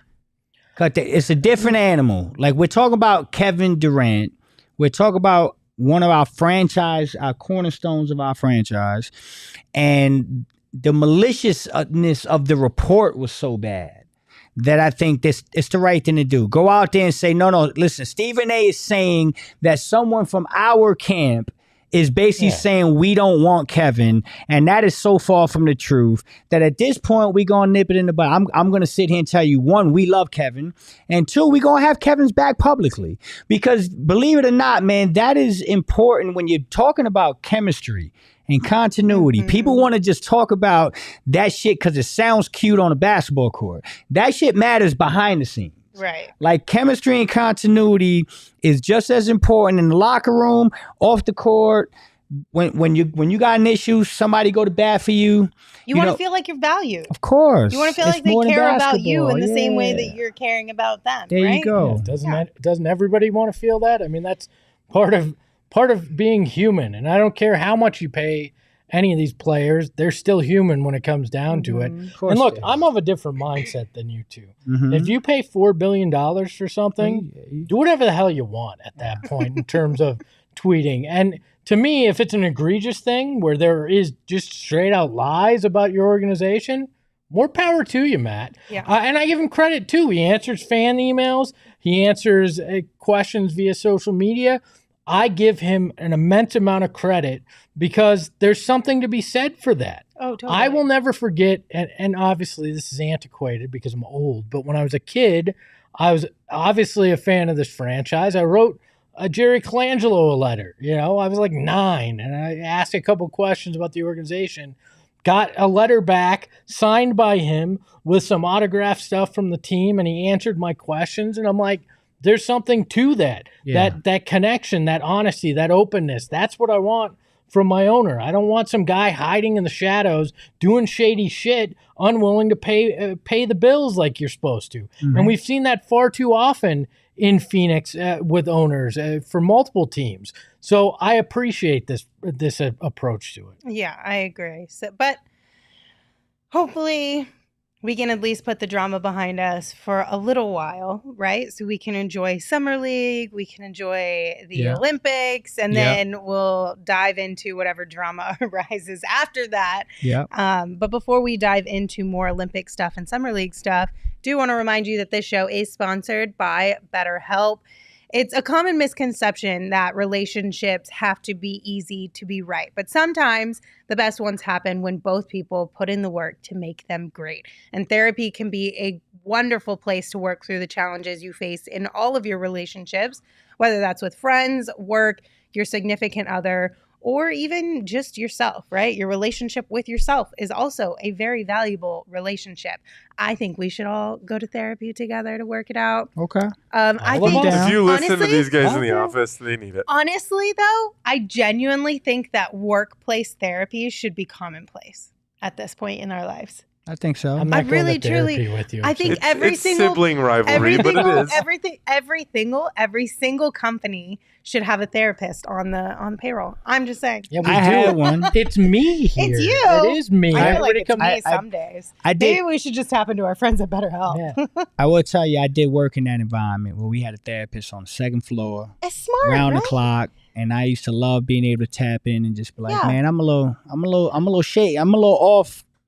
[SPEAKER 2] cut that. It's a different animal. Like, we're talking about Kevin Durant. We're talking about one of our cornerstones of our franchise, and the maliciousness of the report was so bad that I think it's the right thing to do. Go out there and say, no, listen, Stephen A is saying that someone from our camp is basically saying we don't want Kevin, and that is so far from the truth that at this point we gonna nip it in the bud. I'm gonna sit here and tell you, one, we love Kevin, and two, we gonna have Kevin's back publicly, because believe it or not, man, that is important when you're talking about chemistry and continuity. People want to just talk about that shit because it sounds cute on a basketball court. That shit matters behind the scenes.
[SPEAKER 1] Right.
[SPEAKER 2] Like, chemistry and continuity is just as important in the locker room, off the court. When you got an issue, somebody go to bat for you.
[SPEAKER 1] You want to feel like you're valued.
[SPEAKER 2] Of course.
[SPEAKER 1] You want to feel like they care about you in the same way that you're caring about them.
[SPEAKER 2] There
[SPEAKER 1] right?
[SPEAKER 2] you go.
[SPEAKER 3] Doesn't everybody want to feel that? I mean, that's part of being human. And I don't care how much you pay any of these players, they're still human when it comes down to it. And look, I'm of a different mindset than you two. If you pay $4 billion for something, do whatever the hell you want at that point in terms of tweeting. And to me, if it's an egregious thing where there is just straight out lies about your organization, more power to you, Matt.
[SPEAKER 1] Yeah.
[SPEAKER 3] And I give him credit too. He answers fan emails. He answers questions via social media. I give him an immense amount of credit because there's something to be said for that.
[SPEAKER 1] Oh, totally.
[SPEAKER 3] I will never forget, and obviously this is antiquated because I'm old, but when I was a kid, I was obviously a fan of this franchise. I wrote Jerry Colangelo a letter. I was like 9, and I asked a couple questions about the organization. Got a letter back signed by him with some autographed stuff from the team, and he answered my questions, and I'm like, there's something to that. That connection, that honesty, that openness. That's what I want from my owner. I don't want some guy hiding in the shadows, doing shady shit, unwilling to pay the bills like you're supposed to. And we've seen that far too often in Phoenix with owners for multiple teams. So I appreciate this approach to it.
[SPEAKER 1] Yeah, I agree. But hopefully we can at least put the drama behind us for a little while, right? So we can enjoy Summer League, we can enjoy the Olympics, and then we'll dive into whatever drama arises after that.
[SPEAKER 2] Yeah.
[SPEAKER 1] But before we dive into more Olympic stuff and Summer League stuff, do want to remind you that this show is sponsored by BetterHelp. It's a common misconception that relationships have to be easy to be right. But sometimes the best ones happen when both people put in the work to make them great. And therapy can be a wonderful place to work through the challenges you face in all of your relationships, whether that's with friends, work, your significant other, or even just yourself, right? Your relationship with yourself is also a very valuable relationship. I think we should all go to therapy together to work it out.
[SPEAKER 2] Okay.
[SPEAKER 1] I think
[SPEAKER 5] if you listen
[SPEAKER 1] honestly,
[SPEAKER 5] to these guys in the office, they need it.
[SPEAKER 1] Honestly, though, I genuinely think that workplace therapy should be commonplace at this point in our lives.
[SPEAKER 2] I think so.
[SPEAKER 3] I'm not
[SPEAKER 1] I
[SPEAKER 3] going
[SPEAKER 1] really,
[SPEAKER 3] to therapy
[SPEAKER 1] truly,
[SPEAKER 3] with you.
[SPEAKER 1] I think
[SPEAKER 5] It's sibling rivalry, but it is.
[SPEAKER 1] Every single company should have a therapist on the payroll. I'm just saying.
[SPEAKER 3] Yeah,
[SPEAKER 2] I had one.
[SPEAKER 3] It's me here.
[SPEAKER 1] It's you.
[SPEAKER 3] It is me.
[SPEAKER 1] I feel like it's
[SPEAKER 3] Everybody
[SPEAKER 1] me some days.
[SPEAKER 2] I did.
[SPEAKER 1] Maybe we should just tap into our friends at BetterHelp.
[SPEAKER 3] Yeah.
[SPEAKER 2] I will tell you, I did work in that environment where we had a therapist on the second floor,
[SPEAKER 1] It's smart,
[SPEAKER 2] round
[SPEAKER 1] right?
[SPEAKER 2] the clock, and I used to love being able to tap in and just be like,
[SPEAKER 1] Yeah.
[SPEAKER 2] man, I'm a little shake, I'm a little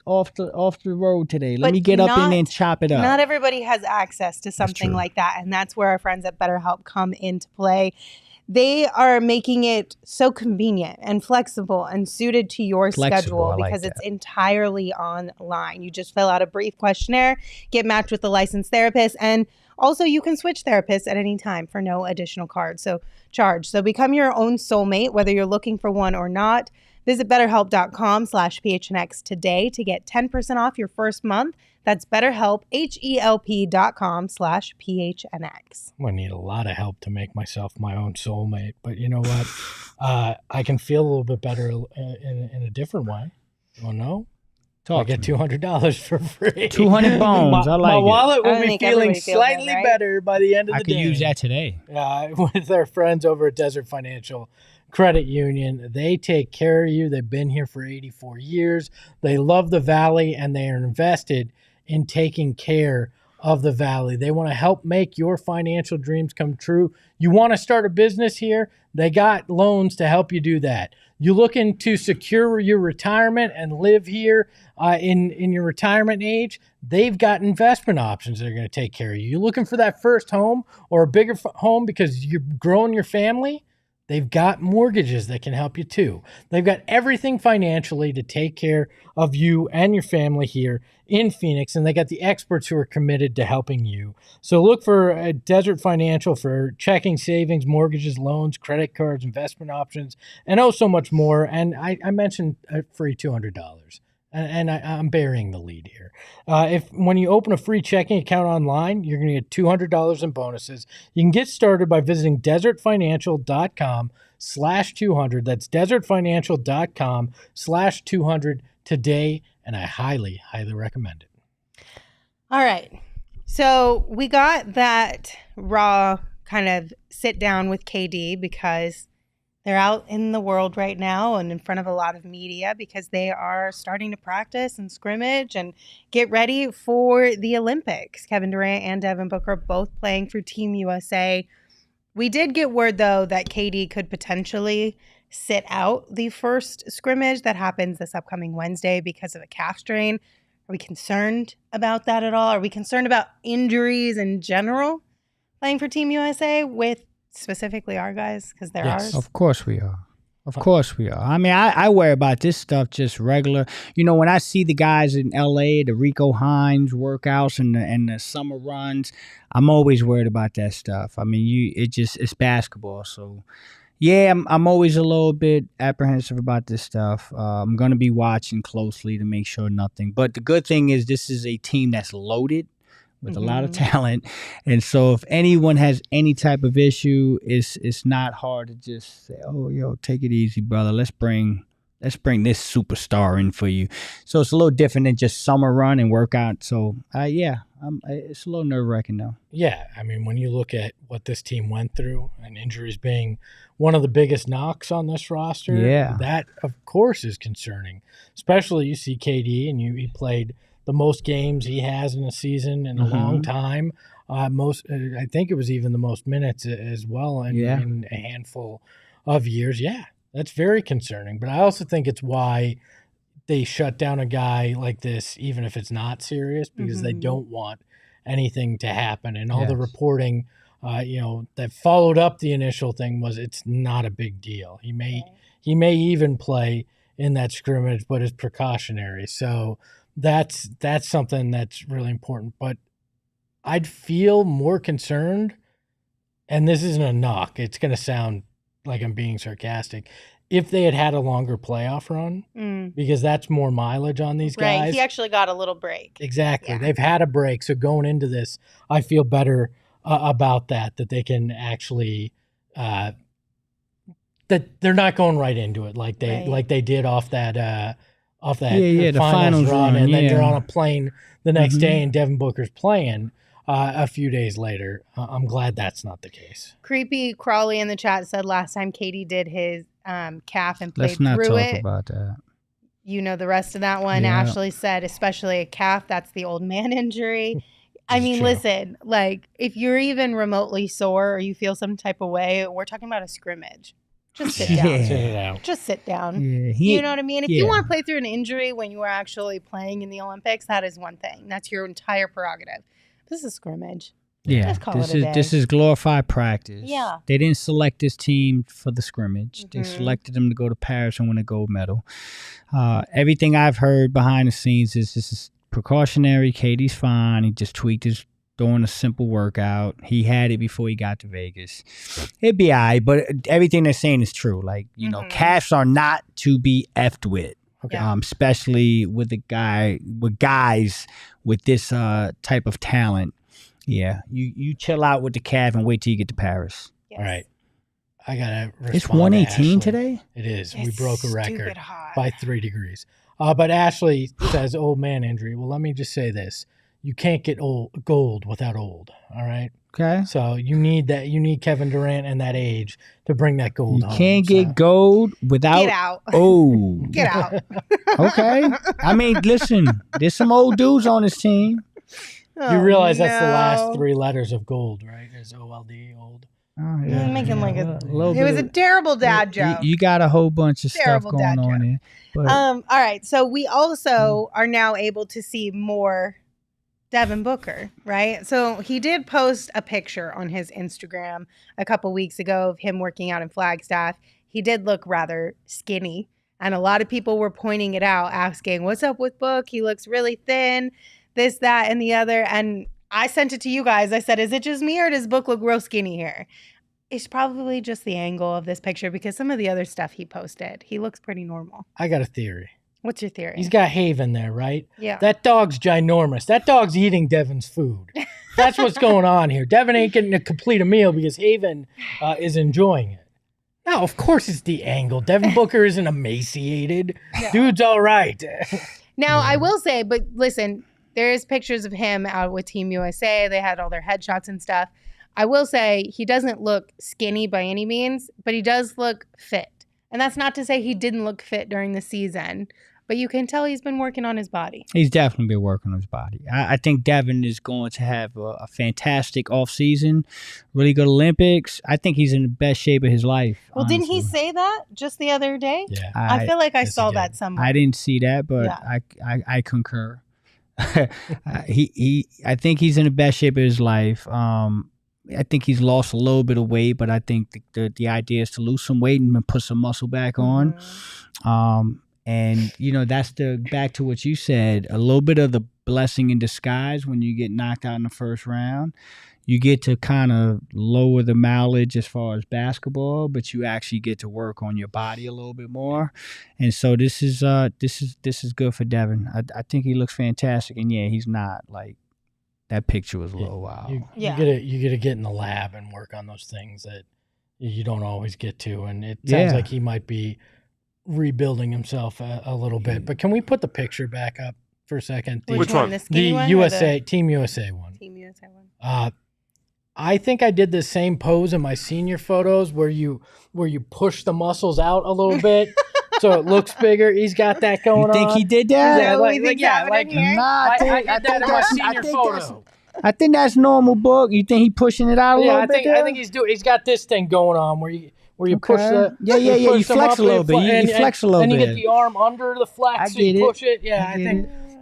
[SPEAKER 2] off the road today. Let
[SPEAKER 1] But
[SPEAKER 2] me get up in
[SPEAKER 1] not-
[SPEAKER 2] there and chop it up.
[SPEAKER 1] Not everybody has access to something
[SPEAKER 2] true.
[SPEAKER 1] like that, and that's where our friends at BetterHelp come into play. They are making it so convenient and flexible and suited to your schedule because it's entirely online. You just fill out a brief questionnaire, get matched with a licensed therapist, and also you can switch therapists at any time for no additional charge. So become your own soulmate, whether you're looking for one or not. Visit BetterHelp.com/PHNX today to get 10% off your first month. That's BetterHelp, HELP.com/PHNX.
[SPEAKER 3] I need a lot of help to make myself my own soulmate. But you know what? I can feel a little bit better in a different way. You want to know? I get $200 for free.
[SPEAKER 2] 200 bones. I like
[SPEAKER 3] my
[SPEAKER 2] it.
[SPEAKER 3] wallet will be feeling slightly better by the end of the day.
[SPEAKER 2] I could use that today.
[SPEAKER 3] With our friends over at Desert Financial Credit Union. They take care of you. They've been here for 84 years. They love the Valley, and they are invested in taking care of the Valley. They want to help make your financial dreams come true. You want to start a business here? They got loans to help you do that. You looking to secure your retirement and live here in your retirement age? They've got investment options that are going to take care of you. You looking for that first home or a bigger home because you're growing your family? They've got mortgages that can help you too. They've got everything financially to take care of you and your family here in Phoenix, and they got the experts who are committed to helping you. So look for Desert Financial for checking, savings, mortgages, loans, credit cards, investment options, and so much more. And I mentioned a free $200. And I'm burying the lead here. When you open a free checking account online, you're going to get $200 in bonuses. You can get started by visiting desertfinancial.com/200. That's desertfinancial.com/200 today, and I highly, highly recommend it.
[SPEAKER 1] All right. So we got that raw kind of sit down with KD because they're out in the world right now and in front of a lot of media because they are starting to practice and scrimmage and get ready for the Olympics. Kevin Durant and Devin Booker are both playing for Team USA. We did get word, though, that KD could potentially sit out the first scrimmage that happens this upcoming Wednesday because of a calf strain. Are we concerned about that at all? Are we concerned about injuries in general playing for Team USA with specifically our guys, because they're ours?
[SPEAKER 2] Of course we are. Of course we are. I mean, I worry about this stuff just regular. You know, when I see the guys in LA, the Rico Hines workouts and the summer runs, I'm always worried about that stuff. I mean, it's basketball. So, yeah, I'm always a little bit apprehensive about this stuff. I'm going to be watching closely to make sure nothing. But the good thing is this is a team that's loaded with a lot of talent, and so if anyone has any type of issue, it's not hard to just say, "Oh, yo, take it easy, brother. Let's bring this superstar in for you." So it's a little different than just summer run and workout. So it's a little nerve-wracking though.
[SPEAKER 3] Yeah, I mean, when you look at what this team went through and injuries being one of the biggest knocks on this roster, that of course is concerning. Especially you see KD and he played the most games he has in a season in a long time. I think it was even the most minutes as well in a handful of years. Yeah, that's very concerning. But I also think it's why they shut down a guy like this, even if it's not serious, because they don't want anything to happen. And all the reporting, that followed up the initial thing was it's not a big deal. He may even play in that scrimmage, but it's precautionary. So that's something that's really important. But I'd feel more concerned, and this isn't a knock, it's going to sound like I'm being sarcastic, if they had a longer playoff run, because that's more mileage on these guys.
[SPEAKER 1] Right, he actually got a little break.
[SPEAKER 3] Exactly. Yeah. They've had a break, so going into this, I feel better about that they can actually that they're not going right into it like they did off that the finals run, and then they're on a plane the next day and Devin Booker's playing a few days later. I'm glad that's not the case.
[SPEAKER 1] Creepy Crawley in the chat said last time KD did his calf and played
[SPEAKER 2] Let's not
[SPEAKER 1] through
[SPEAKER 2] talk
[SPEAKER 1] it.
[SPEAKER 2] about that.
[SPEAKER 1] You know the rest of that one.
[SPEAKER 2] Yeah.
[SPEAKER 1] Ashley said, especially a calf, that's the old man injury. I mean, listen, like if you're even remotely sore or you feel some type of way, we're talking about a scrimmage. Just sit down.
[SPEAKER 3] Sit it out.
[SPEAKER 1] Just sit down.
[SPEAKER 2] Yeah,
[SPEAKER 1] you know what I mean? If you want to play through an injury when you are actually playing in the Olympics, that is one thing. That's your entire prerogative. This is a scrimmage.
[SPEAKER 2] Yeah,
[SPEAKER 1] Just call it a day.
[SPEAKER 2] this is glorified practice.
[SPEAKER 1] Yeah.
[SPEAKER 2] They didn't select this team for the scrimmage. They selected them to go to Paris and win a gold medal. Everything I've heard behind the scenes is this is precautionary. Katie's fine. He just tweaked his doing a simple workout. He had it before he got to Vegas. It'd be all right, but everything they're saying is true. Like, you know, calves are not to be effed with. Okay. Especially with guys with this type of talent. Yeah, you chill out with the calf and wait till you get to Paris.
[SPEAKER 3] Yes. All right. I got to respond.
[SPEAKER 2] It's 118 today?
[SPEAKER 3] It is. We broke a record by 3 degrees. But Ashley says, old man injury. Well, let me just say this. You can't get gold without old, all right?
[SPEAKER 2] Okay.
[SPEAKER 3] So you need that. You need Kevin Durant and that age to bring that gold home.
[SPEAKER 2] You can't get gold without
[SPEAKER 1] Get out.
[SPEAKER 2] old.
[SPEAKER 1] Get out.
[SPEAKER 2] Okay. I mean, listen, there's some old dudes on this team.
[SPEAKER 3] You realize that's the last 3 letters of gold, right? Is OLD, old.
[SPEAKER 2] Oh,
[SPEAKER 1] You're making like a little. It was a terrible dad joke.
[SPEAKER 2] You got a whole bunch of
[SPEAKER 1] Terrible
[SPEAKER 2] stuff going on here. But
[SPEAKER 1] all right. So we also are now able to see more Devin Booker, right? So he did post a picture on his Instagram a couple weeks ago of him working out in Flagstaff. He did look rather skinny, and a lot of people were pointing it out, asking, what's up with Book? He looks really thin, this, that, and the other. And I sent it to you guys. I said, is it just me or does Book look real skinny here? It's probably just the angle of this picture because some of the other stuff he posted, he looks pretty normal.
[SPEAKER 3] I got a theory.
[SPEAKER 1] What's your theory?
[SPEAKER 3] He's got Haven there, right?
[SPEAKER 1] Yeah.
[SPEAKER 3] That dog's ginormous. That dog's eating Devin's food. That's what's going on here. Devin ain't getting to complete a meal because Haven is enjoying it. Now, of course it's the angle. Devin Booker isn't emaciated. Yeah. Dude's all right.
[SPEAKER 1] Now, I will say, but listen, there's pictures of him out with Team USA. They had all their headshots and stuff. I will say he doesn't look skinny by any means, but he does look fit. And that's not to say he didn't look fit during the season, but you can tell he's been working on his body. He's
[SPEAKER 2] definitely been working on his body. I think Devin is going to have a fantastic offseason, really good Olympics. I think he's in the best shape of his life.
[SPEAKER 1] Well,
[SPEAKER 2] honestly.
[SPEAKER 1] Didn't he say that just the other day?
[SPEAKER 3] Yeah.
[SPEAKER 1] I feel like I saw that somewhere.
[SPEAKER 2] I didn't see that, but yeah. I concur. I think he's in the best shape of his life. I think he's lost a little bit of weight, but I think the idea is to lose some weight and put some muscle back on. And, you know, that's back to what you said, a little bit of the blessing in disguise when you get knocked out in the first round. You get to kind of lower the mileage as far as basketball, but you actually get to work on your body a little bit more. And so this is good for Devin. I think he looks fantastic. And, yeah, he's not like, that picture was a little wild.
[SPEAKER 3] You get to get in the lab and work on those things that you don't always get to. And it sounds like he might be rebuilding himself a little bit. But can we put the picture back up for a second?
[SPEAKER 1] Which one? The
[SPEAKER 3] USA, Team USA one.
[SPEAKER 1] Team USA one.
[SPEAKER 3] I think I did the same pose in my senior photos where you push the muscles out a little bit. So it looks bigger. He's got that going on.
[SPEAKER 2] You think he did that?
[SPEAKER 1] I
[SPEAKER 3] did that in my senior photo.
[SPEAKER 2] I think that's normal, Book. You think he pushing it out a little bit?
[SPEAKER 3] I think he's got this thing going on where you push the
[SPEAKER 2] you flex a little bit. You flex a little bit.
[SPEAKER 3] And you get the arm under the flex so you push it. Yeah,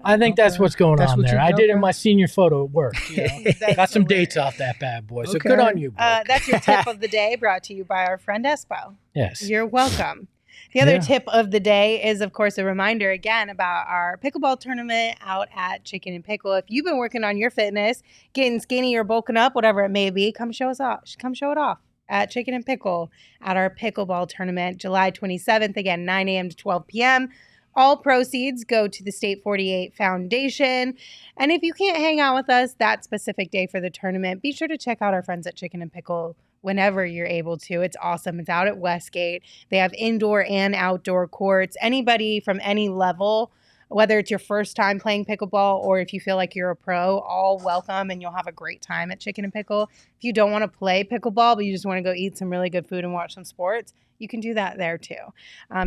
[SPEAKER 3] I think that's what's going on there. I did it in my senior photo. It worked. You know? Got some dates off that bad boy. So good on you, Book.
[SPEAKER 1] That's your tip of the day brought to you by our friend Espo.
[SPEAKER 3] Yes.
[SPEAKER 1] You're welcome. The other tip of the day is, of course, a reminder again about our pickleball tournament out at Chicken and Pickle. If you've been working on your fitness, getting skinny or bulking up, whatever it may be, come show it off at Chicken and Pickle at our pickleball tournament, July 27th, again, 9 a.m. to 12 p.m. All proceeds go to the State 48 Foundation. And if you can't hang out with us that specific day for the tournament, be sure to check out our friends at Chicken and Pickle whenever you're able to. It's awesome. It's out at Westgate. They have indoor and outdoor courts. Anybody from any level, whether it's your first time playing pickleball or if you feel like you're a pro, all welcome, and you'll have a great time at Chicken and Pickle. If you don't want to play pickleball, but you just want to go eat some really good food and watch some sports, you can do that there too.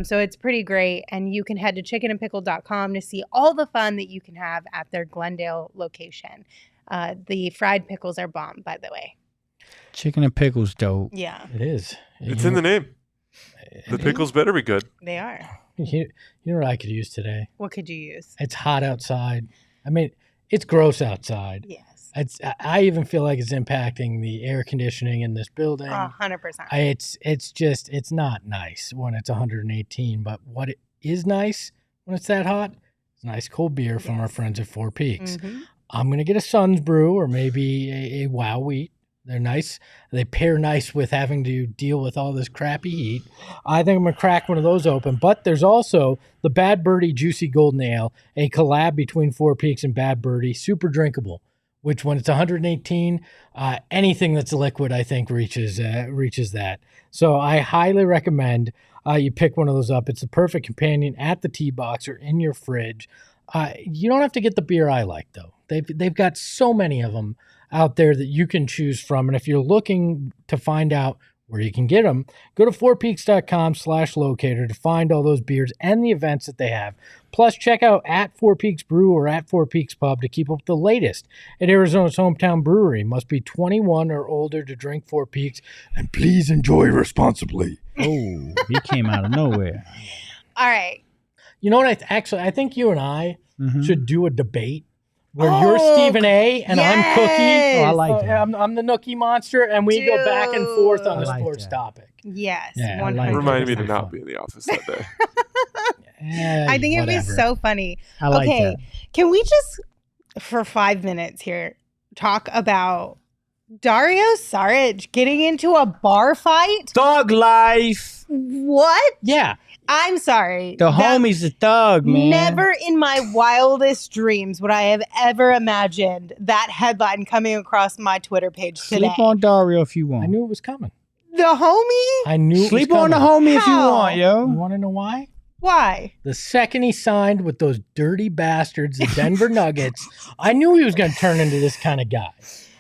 [SPEAKER 1] So it's pretty great. And you can head to chickenandpickle.com to see all the fun that you can have at their Glendale location. The fried pickles are bomb, by the way.
[SPEAKER 2] Chicken and Pickles dope.
[SPEAKER 1] Yeah.
[SPEAKER 3] It is.
[SPEAKER 5] It's in the name. The pickles better be good.
[SPEAKER 1] They are.
[SPEAKER 3] You know what I could use today?
[SPEAKER 1] What could you use?
[SPEAKER 3] It's hot outside. I mean, it's gross outside.
[SPEAKER 1] Yes.
[SPEAKER 3] I even feel like it's impacting the air conditioning in this building.
[SPEAKER 1] 100%.
[SPEAKER 3] It's not nice when it's 118, but what it is nice when it's that hot, it's nice cold beer from our friends at Four Peaks.
[SPEAKER 1] Mm-hmm.
[SPEAKER 3] I'm going to get a Suns brew or maybe a Wow Wheat. They're nice. They pair nice with having to deal with all this crappy heat. I think I'm going to crack one of those open. But there's also the Bad Birdie Juicy Golden Ale, a collab between Four Peaks and Bad Birdie, super drinkable, which when it's 118, anything that's liquid, I think, reaches that. So I highly recommend you pick one of those up. It's the perfect companion at the tee box or in your fridge. You don't have to get the beer I like, though. They've got so many of them out there that you can choose from. And if you're looking to find out where you can get them, go to fourpeaks.com/locator to find all those beers and the events that they have. Plus, check out at Four Peaks Brew or at Four Peaks Pub to keep up with the latest at Arizona's hometown brewery. Must be 21 or older to drink Four Peaks, and please enjoy responsibly.
[SPEAKER 2] Oh, he came out of nowhere.
[SPEAKER 1] All right.
[SPEAKER 3] You know what? I think you and I should do a debate where you're Stephen A. and I'm Cookie.
[SPEAKER 2] Oh, I like that.
[SPEAKER 3] I'm the Nookie Monster, and we go back and forth on a sports topic.
[SPEAKER 1] Yes,
[SPEAKER 3] Yeah,
[SPEAKER 1] 100%.
[SPEAKER 5] Reminded me to not be in the office that day.
[SPEAKER 1] I think it'd be so funny.
[SPEAKER 2] I like that.
[SPEAKER 1] Can we just, for 5 minutes here, talk about Dario Saric getting into a bar fight?
[SPEAKER 2] Thug life.
[SPEAKER 1] What?
[SPEAKER 3] Yeah.
[SPEAKER 1] I'm sorry.
[SPEAKER 2] The homie's a thug, man.
[SPEAKER 1] Never in my wildest dreams would I have ever imagined that headline coming across my Twitter page today.
[SPEAKER 2] Sleep on Dario if you want.
[SPEAKER 3] I knew it was coming.
[SPEAKER 1] The homie?
[SPEAKER 3] I knew it
[SPEAKER 2] Sleep
[SPEAKER 3] was
[SPEAKER 2] on
[SPEAKER 3] coming.
[SPEAKER 2] the homie if you
[SPEAKER 1] How?
[SPEAKER 2] want, yo.
[SPEAKER 3] You want to know why?
[SPEAKER 1] Why?
[SPEAKER 3] The second he signed with those dirty bastards, the Denver Nuggets, I knew he was going to turn into this kind of guy.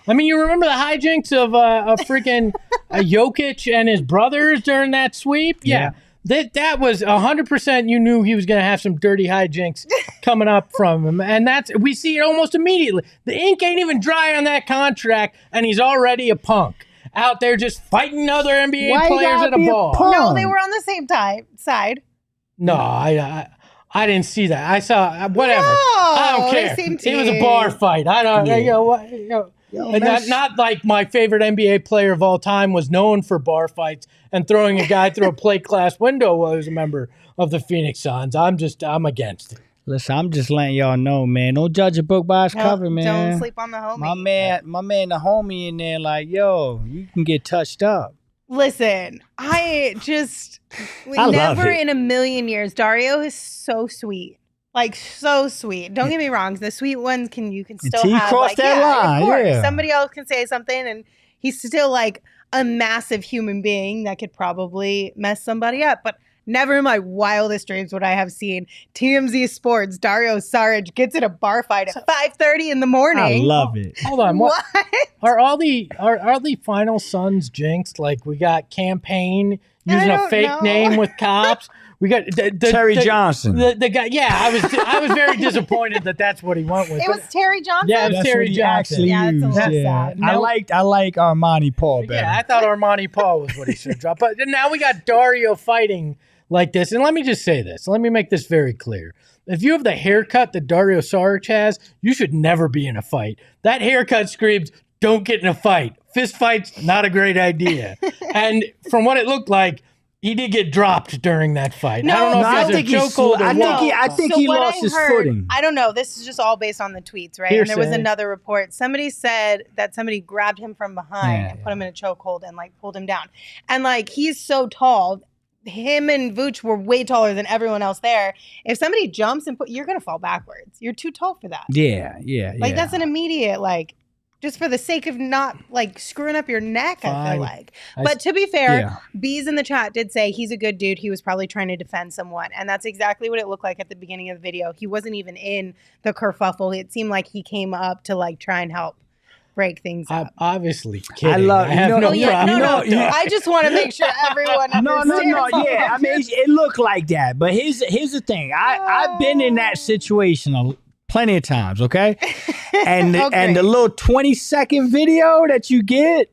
[SPEAKER 3] I mean, you remember the hijinks of a freaking Jokic and his brothers during that sweep? Yeah. That was 100%. You knew he was going to have some dirty hijinks coming up from him, and we see it almost immediately. The ink ain't even dry on that contract, and he's already a punk out there just fighting other NBA players at a bar.
[SPEAKER 1] No, they were on the same side.
[SPEAKER 3] No, I didn't see that. I saw whatever.
[SPEAKER 1] No,
[SPEAKER 3] I don't care. It was a bar fight. I don't. And not like my favorite NBA player of all time was known for bar fights and throwing a guy through a plate glass window while he was a member of the Phoenix Suns. I'm against it.
[SPEAKER 2] Listen, I'm just letting y'all know, man. Don't judge a book by its cover, man.
[SPEAKER 1] Don't sleep on the homie.
[SPEAKER 2] My man, the homie in there, like, yo, you can get touched up.
[SPEAKER 1] Listen, I
[SPEAKER 2] love
[SPEAKER 1] never
[SPEAKER 2] it.
[SPEAKER 1] in a million years. Dario is so sweet. Like, so sweet. Don't get me wrong. The sweet ones you can still
[SPEAKER 2] Until you
[SPEAKER 1] have.
[SPEAKER 2] cross that line,
[SPEAKER 1] of course.
[SPEAKER 2] yeah.
[SPEAKER 1] Somebody else can say something, and he's still like a massive human being that could probably mess somebody up. But never in my wildest dreams would I have seen TMZ Sports, Dario Saric gets in a bar fight at 5:30 in the morning.
[SPEAKER 2] I love it.
[SPEAKER 3] Hold on.
[SPEAKER 1] What?
[SPEAKER 3] Are all the final Suns jinxed? Like, we got Campaign using a fake name with cops. We got
[SPEAKER 2] Terry Johnson.
[SPEAKER 3] The guy. Yeah, I was very disappointed that's what he went with.
[SPEAKER 1] It was Terry Johnson?
[SPEAKER 3] Yeah, it was
[SPEAKER 2] That's
[SPEAKER 3] Terry
[SPEAKER 2] what he
[SPEAKER 3] Johnson.
[SPEAKER 2] actually
[SPEAKER 1] Yeah, it's a
[SPEAKER 2] used.
[SPEAKER 1] little
[SPEAKER 2] Yeah.
[SPEAKER 1] sad.
[SPEAKER 2] I like Armani Paul better.
[SPEAKER 3] Yeah, I thought Armani Paul was what he should have dropped. But now we got Dario fighting like this. And let me just say this. Let me make this very clear. If you have the haircut that Dario Saric has, you should never be in a fight. That haircut screams, don't get in a fight. Fist fights, not a great idea. And from what it looked like, he did get dropped during that fight.
[SPEAKER 1] No,
[SPEAKER 3] I don't know
[SPEAKER 1] no,
[SPEAKER 3] if he has a chokehold or what.
[SPEAKER 2] I think
[SPEAKER 1] So
[SPEAKER 2] he
[SPEAKER 1] what
[SPEAKER 2] lost
[SPEAKER 1] I
[SPEAKER 2] his
[SPEAKER 1] heard-
[SPEAKER 2] footing.
[SPEAKER 1] I don't know. This is just all based on the tweets, right? And there was
[SPEAKER 3] Hearsay.
[SPEAKER 1] another report. Somebody said that somebody grabbed him from behind and put him in a chokehold and like pulled him down. And like he's so tall. Him and Vooch were way taller than everyone else there. If somebody jumps and you're gonna fall backwards. You're too tall for that.
[SPEAKER 2] Yeah.
[SPEAKER 1] Like that's an immediate just for the sake of not like screwing up your neck, I feel like. But to be fair, Bees in the chat did say he's a good dude. He was probably trying to defend someone. And that's exactly what it looked like at the beginning of the video. He wasn't even in the kerfuffle. It seemed like he came up to like try and help break things up.
[SPEAKER 3] Obviously kidding.
[SPEAKER 2] I love-
[SPEAKER 3] I have
[SPEAKER 2] you know-
[SPEAKER 3] no problem.
[SPEAKER 1] No. I just want to make sure everyone understands.
[SPEAKER 2] No. Yeah, I mean, it looked like that. But here's the thing. I've been in that situation plenty of times, okay? And the little 20-second video that you get,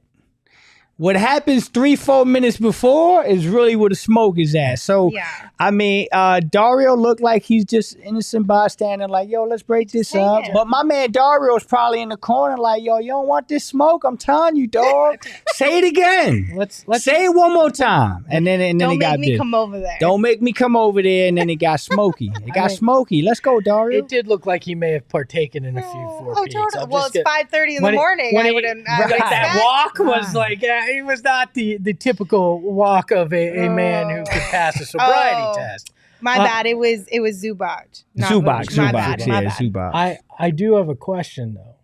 [SPEAKER 2] what happens 3-4 minutes before is really where the smoke is at. So, I mean, Dario looked like he's just innocent bystander, like, yo, let's break this up. But my man Dario's probably in the corner like, yo, you don't want this smoke? I'm telling you, dog. Say it again. Let's say it one more time. And then it got
[SPEAKER 1] Don't make me come over there.
[SPEAKER 2] Don't make me come over there. And then it got smoky. Smoky. Let's go, Dario.
[SPEAKER 3] It did look like he may have partaken in a few 4Ps.
[SPEAKER 1] Totally. Well, it's 5:30 in the morning.
[SPEAKER 3] That walk was like, it was not the typical walk of a man who could pass a sobriety test.
[SPEAKER 1] My bad. It was Zubac.
[SPEAKER 2] Zubac.
[SPEAKER 3] I do have a question though.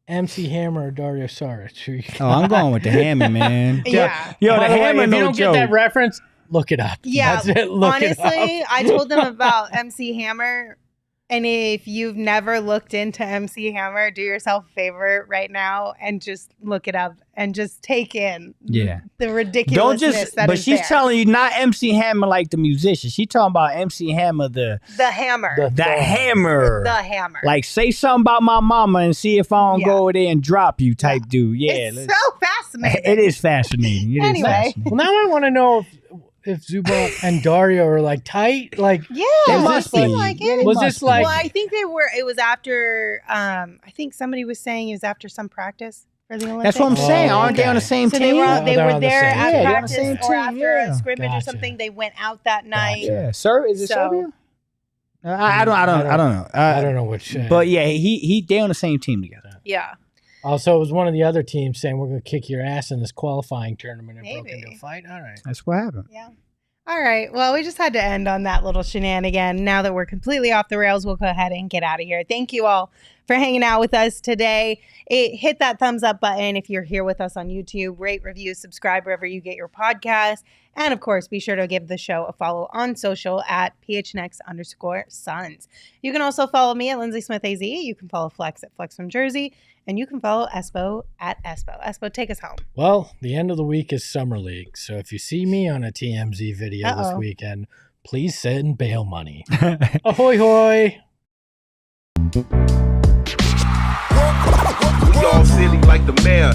[SPEAKER 3] MC Hammer or Dario Saric?
[SPEAKER 2] I'm going with the Hammer, man.
[SPEAKER 1] Yeah.
[SPEAKER 2] Yo,
[SPEAKER 3] By
[SPEAKER 2] the Hammer,
[SPEAKER 3] if
[SPEAKER 2] no
[SPEAKER 3] you don't
[SPEAKER 2] joke.
[SPEAKER 3] get that reference, look it up.
[SPEAKER 1] Yeah.
[SPEAKER 3] That's it. Look
[SPEAKER 1] Honestly,
[SPEAKER 3] it up.
[SPEAKER 1] I told them about MC Hammer. And if you've never looked into MC Hammer, do yourself a favor right now and just look it up and just take in the ridiculousness
[SPEAKER 2] but she's telling you not MC Hammer like the musician. She's talking about MC Hammer the
[SPEAKER 1] hammer.
[SPEAKER 2] The hammer.
[SPEAKER 1] The hammer.
[SPEAKER 2] Like say something about my mama and see if I don't go over there and drop you type dude. Yeah.
[SPEAKER 1] It's so fascinating.
[SPEAKER 2] It is fascinating.
[SPEAKER 1] Anyway.
[SPEAKER 3] Well, now I want to know if Zubac and Dario are like tight, like
[SPEAKER 2] they must be.
[SPEAKER 1] Like it.
[SPEAKER 3] Was this like?
[SPEAKER 1] Well, I think they were. It was after. I think somebody was saying it was after some practice for the Olympics.
[SPEAKER 2] That's what I'm saying. Aren't they on the same
[SPEAKER 1] so
[SPEAKER 2] team?
[SPEAKER 1] They were there at practice
[SPEAKER 2] the
[SPEAKER 1] or after a scrimmage or something. They went out that night.
[SPEAKER 2] Yeah, sir. Is it Serbia? I don't know.
[SPEAKER 3] I don't know which.
[SPEAKER 2] But yeah, they on the same team together.
[SPEAKER 1] Yeah.
[SPEAKER 3] Also, it was one of the other teams saying we're going to kick your ass in this qualifying tournament and broke into a fight. All right.
[SPEAKER 2] That's what happened.
[SPEAKER 1] Yeah. All right. Well, we just had to end on that little shenanigan. Now that we're completely off the rails, we'll go ahead and get out of here. Thank you all for hanging out with us today. Hit that thumbs up button if you're here with us on YouTube. Rate, review, subscribe wherever you get your podcast. And of course, be sure to give the show a follow on social at PHNX_Suns. You can also follow me at Lindsay Smith AZ. You can follow Flex at Flex from Jersey. And you can follow Espo at Espo. Espo, take us home.
[SPEAKER 3] Well, the end of the week is Summer League. So if you see me on a TMZ video this weekend, please send bail money. Ahoy, hoy.
[SPEAKER 8] We all silly like the mayor.